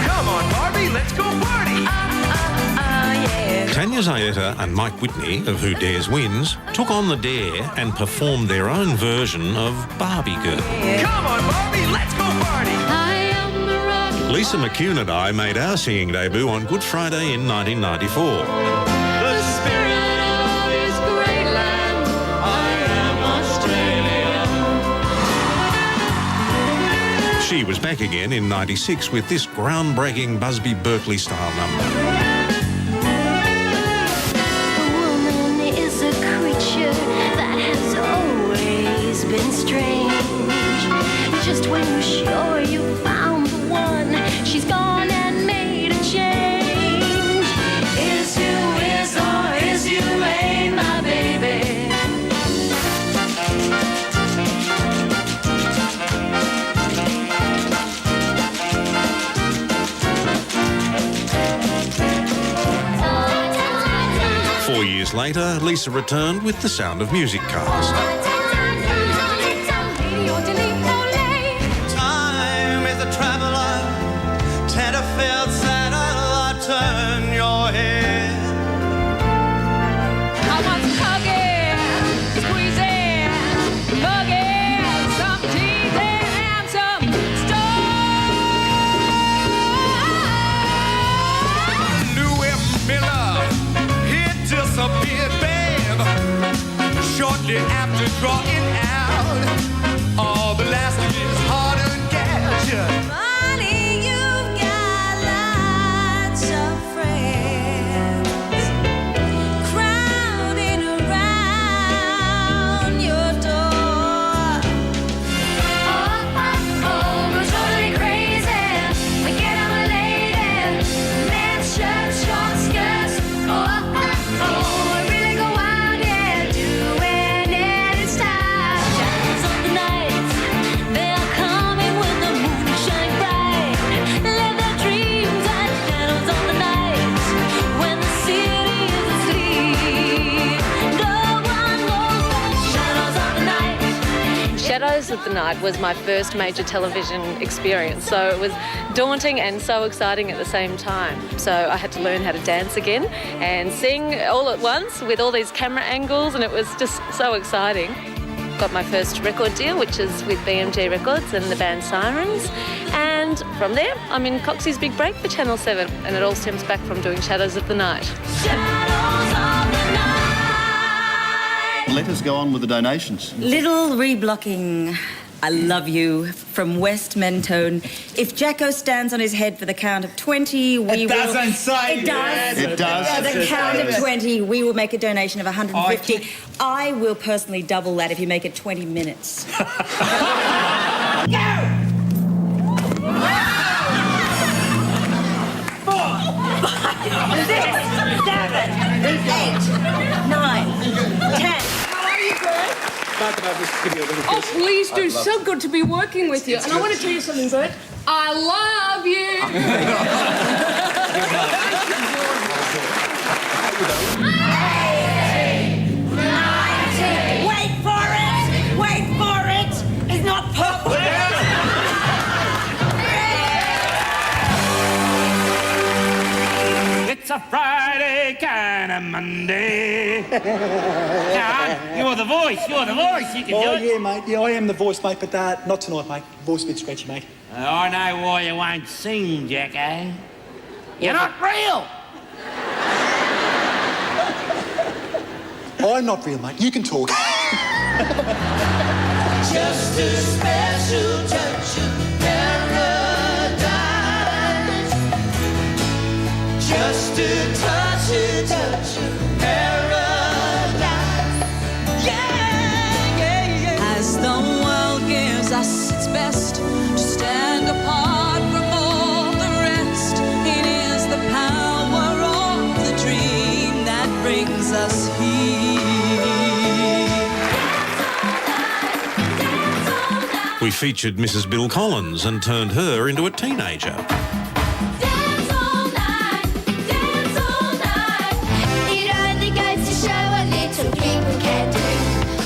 Come on, Barbie, let's go party. Yeah. Tanya Zayeta and Mike Whitney of Who Dares Wins took on the dare and performed their own version of Barbie Girl. Come on, Barbie, let's go party. Lisa McCune and I made our singing debut on Good Friday in 1994. The spirit of this great land, I am Australia. She was back again in 96 with this groundbreaking Busby Berkeley-style number. Been strange. Just when you're sure you found the one, she's gone and made a change. Is you is or is you ain't my baby? Four years later, Lisa returned with the Sound of Music cast. Time is a traveler, Tenterfield satellite, turn your head. I want some hugging, squeezing, bugging, some teasing, and some Louis Miller, he disappeared, babe, shortly after drawing out all the last of his hard-earned gadget. Money, you've got lots of friends crowding around your door. We're totally crazy. We get on a lady, men's shirts, short skirts. We really go out and doing it in style. Shadows of the night, they are coming when the moon shines bright. Live their dreams at shadows of the night, when the city is asleep. No one knows the shadows of the night. Shadows of the Night was my first major television experience, so it was daunting and so exciting at the same time. So I had to learn how to dance again and sing all at once with all these camera angles, and it was just so exciting. Got my first record deal, which is with BMG Records and the band Sirens, and from there I'm in Coxie's Big Break for Channel 7, and it all stems back from doing Shadows of the Night. Let us go on with the donations. Little reblocking. I love you. From West Mentone. If Jacko stands on his head for the count of 20, we will... It doesn't say It does. It does. For the count of 20, we will make a donation of 150. I will personally double that if you make it 20 minutes. Go! 6, 7, 8, 9, 10. How are you, Bert? Oh, please do. So good to be working with you. And I want to tell you something, Bert. I love you. 90. Wait for it. Wait for it. It's not perfect. It's a Friday kind of Monday. Come on, you're the voice. You're the voice. You can do it. Yeah, mate. Yeah, I am the voice, mate, but not tonight, mate. Voice a bit scratchy, mate. I know why you won't sing, Jacko. You're not real. I'm not real, mate. You can talk. Just a special touch of paradise. Just a touch of paradise. Yeah, yeah, yeah. As the world gives us its best to stand apart from all the rest, it is the power of the dream that brings us here. We featured Mrs. Bill Collins and turned her into a teenager.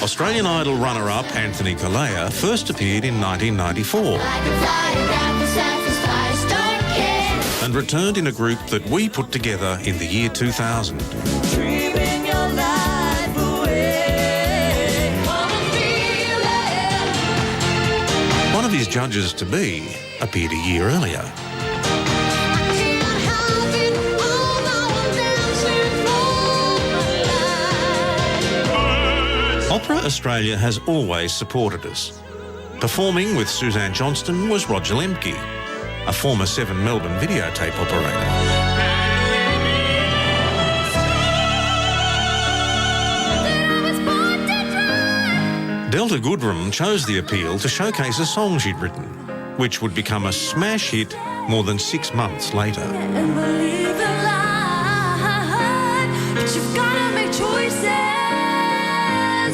Australian Idol runner-up Anthony Kalea first appeared in 1994 and returned in a group that we put together in the year 2000. One of his judges-to-be appeared a year earlier. Opera Australia has always supported us. Performing with Suzanne Johnston was Roger Lemke, a former 7 Melbourne videotape operator. Delta Goodrem chose the appeal to showcase a song she'd written, which would become a smash hit more than 6 months later.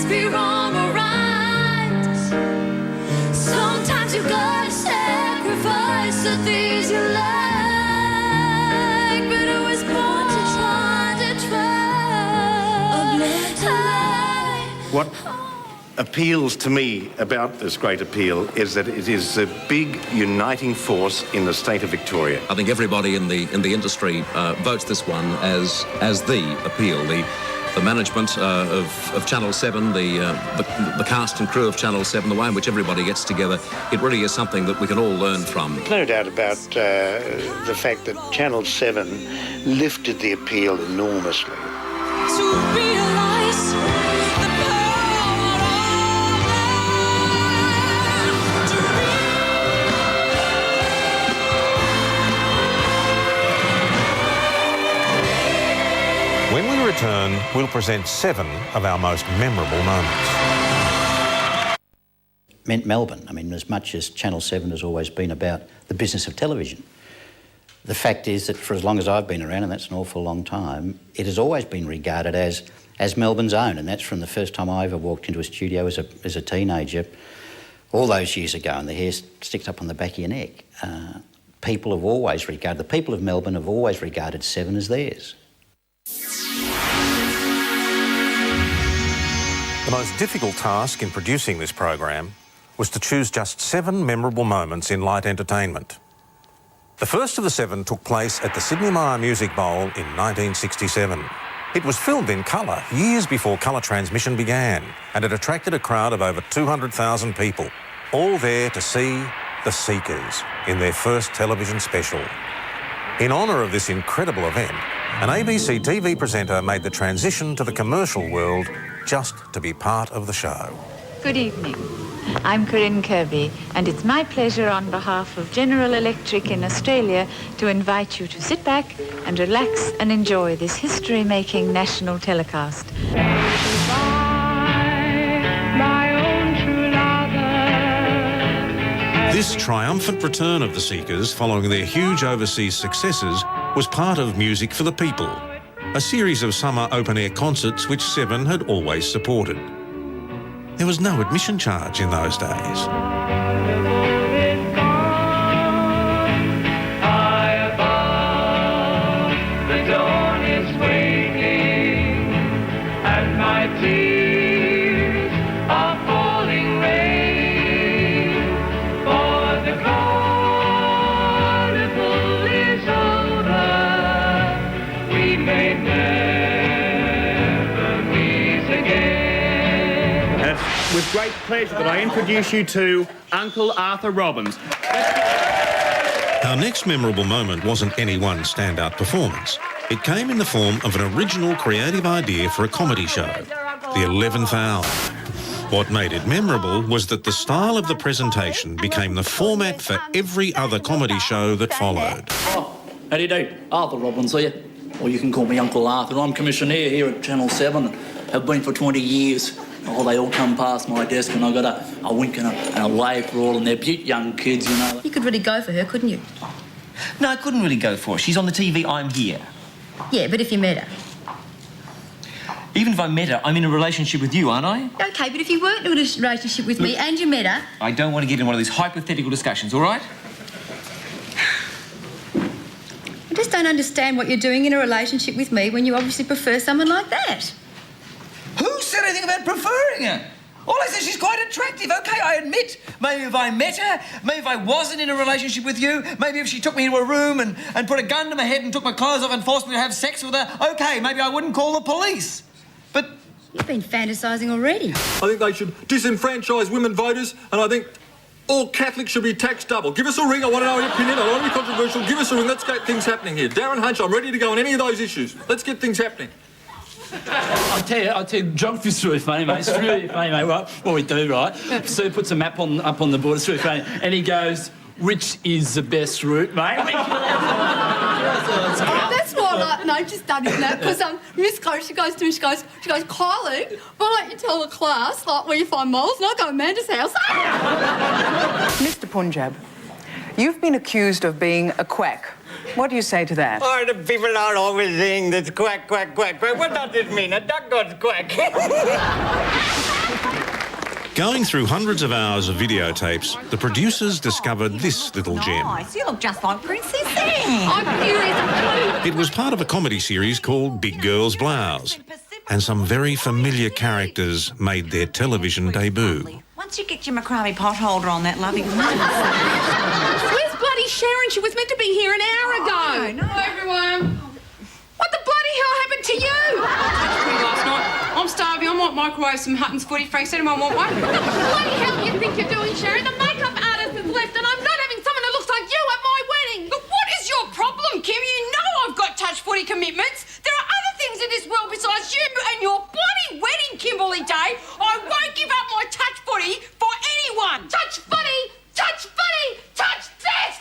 Be wrong or right. Sometimes you gotta sacrifice the things you like. But I was born to try. What appeals to me about this great appeal is that it is a big uniting force in the state of Victoria. I think everybody in the industry votes this one as the appeal. The management of Channel 7, the cast and crew of Channel 7, the way in which everybody gets together, it really is something that we can all learn from. No doubt about the fact that Channel 7 lifted the appeal enormously. To realize the When we return, we'll present 7 of our most memorable moments. Meant Melbourne. I mean, as much as Channel 7 has always been about the business of television, the fact is that for as long as I've been around, and that's an awful long time, it has always been regarded as Melbourne's own, and that's from the first time I ever walked into a studio as a teenager, all those years ago, and the hair sticks up on the back of your neck. The people of Melbourne have always regarded 7 as theirs. The most difficult task in producing this program was to choose just 7 memorable moments in light entertainment. The first of the 7 took place at the Sydney Myer Music Bowl in 1967. It was filmed in colour years before colour transmission began, and it attracted a crowd of over 200,000 people, all there to see The Seekers in their first television special. In honour of this incredible event, an ABC TV presenter made the transition to the commercial world just to be part of the show. good evening. I'm Corinne Kirby, and it's my pleasure on behalf of General Electric in Australia to invite you to sit back and relax and enjoy this history-making national telecast. This triumphant return of the Seekers following their huge overseas successes was part of Music for the People, a series of summer open-air concerts which Seven had always supported. There was no admission charge in those days. With great pleasure that I introduce you to Uncle Arthur Robbins. Our next memorable moment wasn't any one standout performance. It came in the form of an original creative idea for a comedy show, The 11th Hour. What made it memorable was that the style of the presentation became the format for every other comedy show that followed. Oh, how do you do? Arthur Robbins here. Or you can call me Uncle Arthur. I'm commissioner here at Channel 7. Have been for 20 years. Oh, they all come past my desk and I got a wink and a wave for all, and they're beaut young kids, you know. You could really go for her, couldn't you? No, I couldn't really go for her. She's on the TV, I'm here. Yeah, but if you met her. Even if I met her, I'm in a relationship with you, aren't I? Okay, but if you weren't in a relationship with me and you met her... I don't want to get in one of these hypothetical discussions, all right? I just don't understand what you're doing in a relationship with me when you obviously prefer someone like that. Who said anything about preferring her? All I said, she's quite attractive. OK, I admit, maybe if I met her, maybe if I wasn't in a relationship with you, maybe if she took me into a room and put a gun to my head and took my clothes off and forced me to have sex with her, OK, maybe I wouldn't call the police. But... You've been fantasising already. I think they should disenfranchise women voters, and I think all Catholics should be taxed double. Give us a ring. I want to know your opinion. I don't want to be controversial. Give us a ring. Let's get things happening here. Darren Hunch, I'm ready to go on any of those issues. Let's get things happening. I'll tell you, geography's really funny, mate. It's really funny, mate. Right? What we do, right? Sue puts a map up on the board. It's really funny. And he goes, which is the best route, mate? That's what I just done in that, because Miss goes, she goes, Kylie, why don't you tell the class, like, where you find moles, and I'll go to Amanda's house. Mr. Punjab, you've been accused of being a quack. What do you say to that? Oh, the people are always saying this quack, quack, quack, quack. What does it mean? A duck goes quack. Going through hundreds of hours of videotapes, the producers discovered this little gem. Nice, you look just like Princess Anne. I'm curious. It was part of a comedy series called Big Girl's Blouse, and some very familiar characters made their television debut. Once you get your macrame pot holder on that loving Where's bloody Sharon? She was meant to be here an hour ago. Hello, everyone. What the bloody hell happened to you? Last night. I'm starving. I might microwave some Hutton's footy franks. Anyone want one? What the bloody hell do you think you're doing, Sharon? The makeup artist has left and I'm not having someone who looks like you at my wedding. But what is your problem, Kim? You know I've got touch footy commitments. There are other things in this world besides you and your bloody wedding, Kimberly Day. I won't give up my touch footy for anyone. Touch footy! Touch footy! Touch this!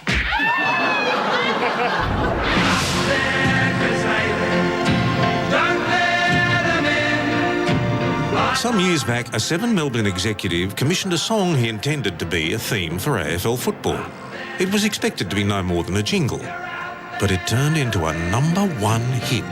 Some years back, a Seven Melbourne executive commissioned a song he intended to be a theme for AFL football. It was expected to be no more than a jingle, but it turned into a #1 hit.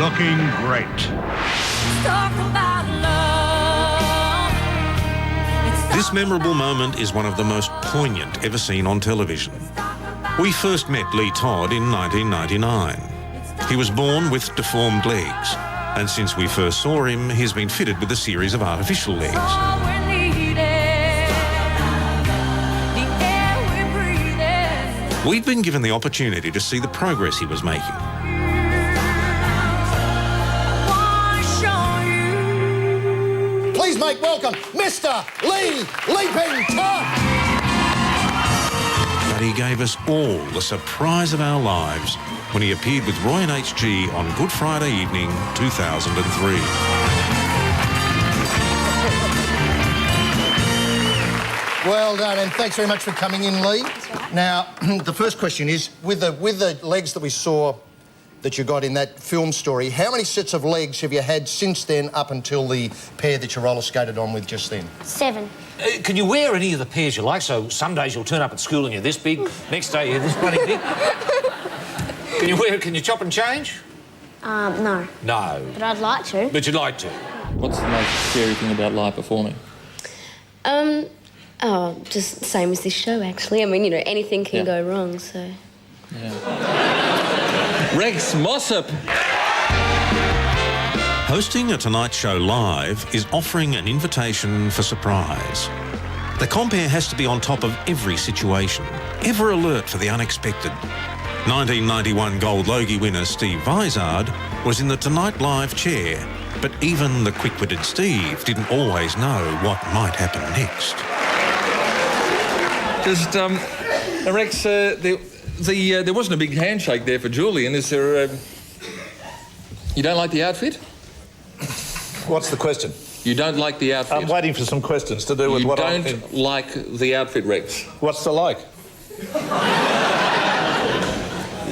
looking great. Talk about love. This memorable moment is one of the most poignant ever seen on television. We first met Lee Todd in 1999. He was born with deformed legs, and since we first saw him, he's been fitted with a series of artificial legs. We'd been given the opportunity to see the progress he was making. Please make welcome Mr. Lee Leaping Todd. But he gave us all the surprise of our lives when he appeared with Roy and HG on Good Friday evening 2003. Well done, and thanks very much for coming in, Lee. Now, the first question is, with the legs that we saw that you got in that film story, how many sets of legs have you had since then up until the pair that you roller skated on with just then? 7. Can you wear any of the pairs you like? So some days you'll turn up at school and you're this big, next day you're this bloody big. Can you chop and change? No. No. But I'd like to. But you'd like to. What's the most scary thing about live performing? Just the same as this show, actually. I mean, you know, anything can go wrong, so... Rex Mossop. Hosting a Tonight Show live is offering an invitation for surprise. The compere has to be on top of every situation, ever alert for the unexpected. 1991 Gold Logie winner Steve Vizard was in the Tonight Live chair, but even the quick-witted Steve didn't always know what might happen next. Just, Rex, there wasn't a big handshake there for Julian. Is there, you don't like the outfit? What's the question? You don't like the outfit? I'm waiting for some questions to do with what I... You don't like the outfit, Rex? What's the like?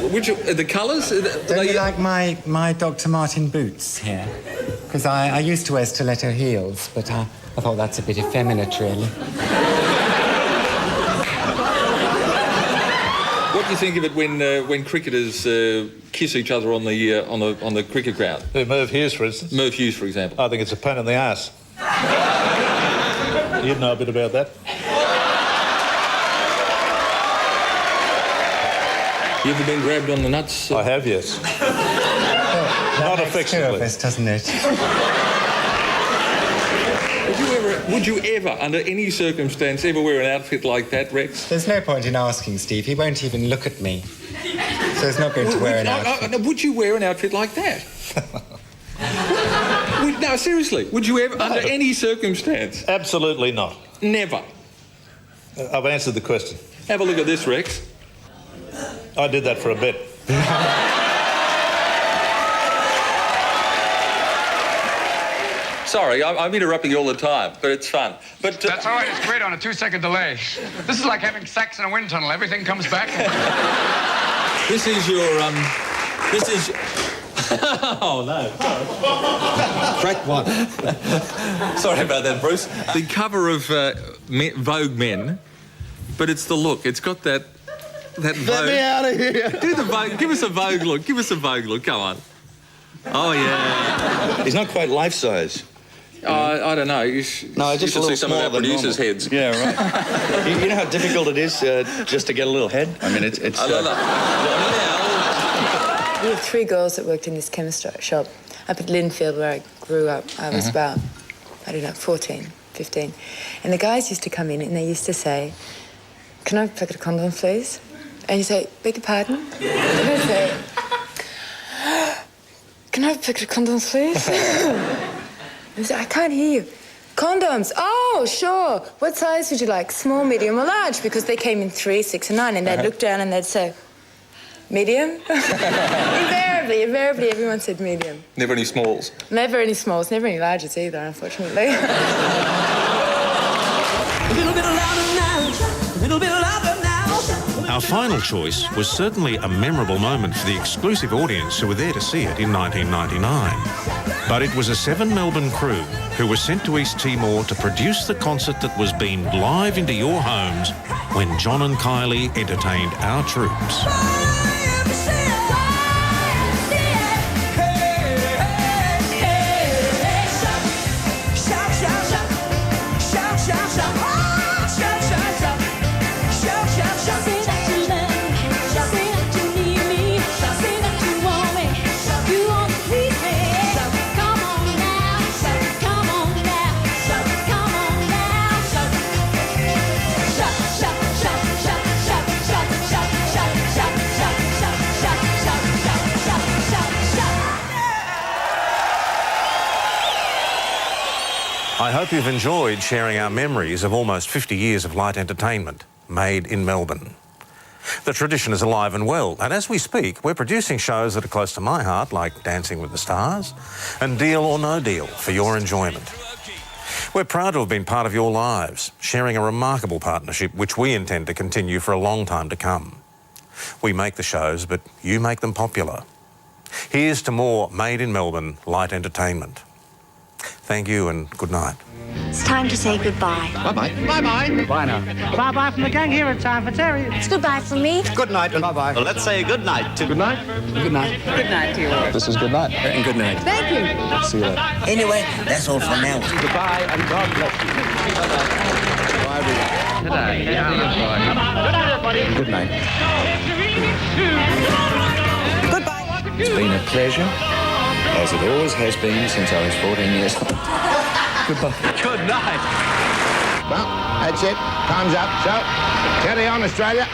The colours? Don't you like my Dr. Martin boots here? Because I used to wear stiletto heels, but I thought that's a bit effeminate, really. What do you think of it when cricketers kiss each other on the cricket ground? Merv Hughes, for instance. Merv Hughes, for example. I think it's a pain in the ass. You'd know a bit about that. You ever been grabbed on the nuts? I have, yes. Not affectionately. Doesn't it? Would you ever, under any circumstance, ever wear an outfit like that, Rex? There's no point in asking, Steve. He won't even look at me. So he's not going to wear an outfit. Would you wear an outfit like that? No, seriously. Would you ever, under any circumstance? Absolutely not. Never. I've answered the question. Have a look at this, Rex. I did that for a bit. Sorry, I'm interrupting you all the time, but it's fun. But That's all right, it's great on a 2-second delay. This is like having sex in a wind tunnel. Everything comes back. This is your, this is... Oh, no. Crack one. Sorry about that, Bruce. The cover of Vogue Men, but it's the look. It's got that Vogue... Let me out of here. Do the Vogue. Give us a Vogue look. Give us a Vogue look. Come on. Oh, yeah. He's not quite life-size. I don't know. You just should see some of our producers' heads. Yeah, right. you know how difficult it is just to get a little head? I mean, it's There were 3 girls that worked in this chemist shop up at Linfield where I grew up. I was about, 14, 15. And the guys used to come in and they used to say, "Can I have a packet of condoms, please?" And you say, "Beg your pardon?" And they'd say, "Can I have a packet of condoms, please?" I said, "I can't hear you." "Condoms. Oh, sure. What size would you like? Small, medium, or large?" Because they came in 3, 6, and 9, and they'd look down and they'd say, "Medium?" Invariably, everyone said medium. Never any smalls? Never any smalls, never any larges either, unfortunately. A little bit louder now, a little bit louder now. Our final choice was certainly a memorable moment for the exclusive audience who were there to see it in 1999. But it was a 7 Melbourne crew who were sent to East Timor to produce the concert that was beamed live into your homes when John and Kylie entertained our troops. I hope you've enjoyed sharing our memories of almost 50 years of light entertainment made in Melbourne. The tradition is alive and well, and as we speak, we're producing shows that are close to my heart, like Dancing with the Stars and Deal or No Deal, for your enjoyment. We're proud to have been part of your lives, sharing a remarkable partnership which we intend to continue for a long time to come. We make the shows, but you make them popular. Here's to more Made in Melbourne light entertainment. Thank you and good night. It's time to say goodbye. Bye-bye. Bye-bye. Bye now. Bye-bye from the gang here at Time for Terry. It's goodbye from me. Good night and bye-bye. Well, let's say good night to... Good night. Good night. Good night to you all. This is good night. And good night. Thank you. See you later. Anyway, that's all for now. Goodbye and God bless you. Bye, everyone. Today. Good night. Goodbye. It's been a pleasure, as it always has been since I was 14 years old. Goodbye. Good night. Well, that's it. Time's up. So, carry on, Australia.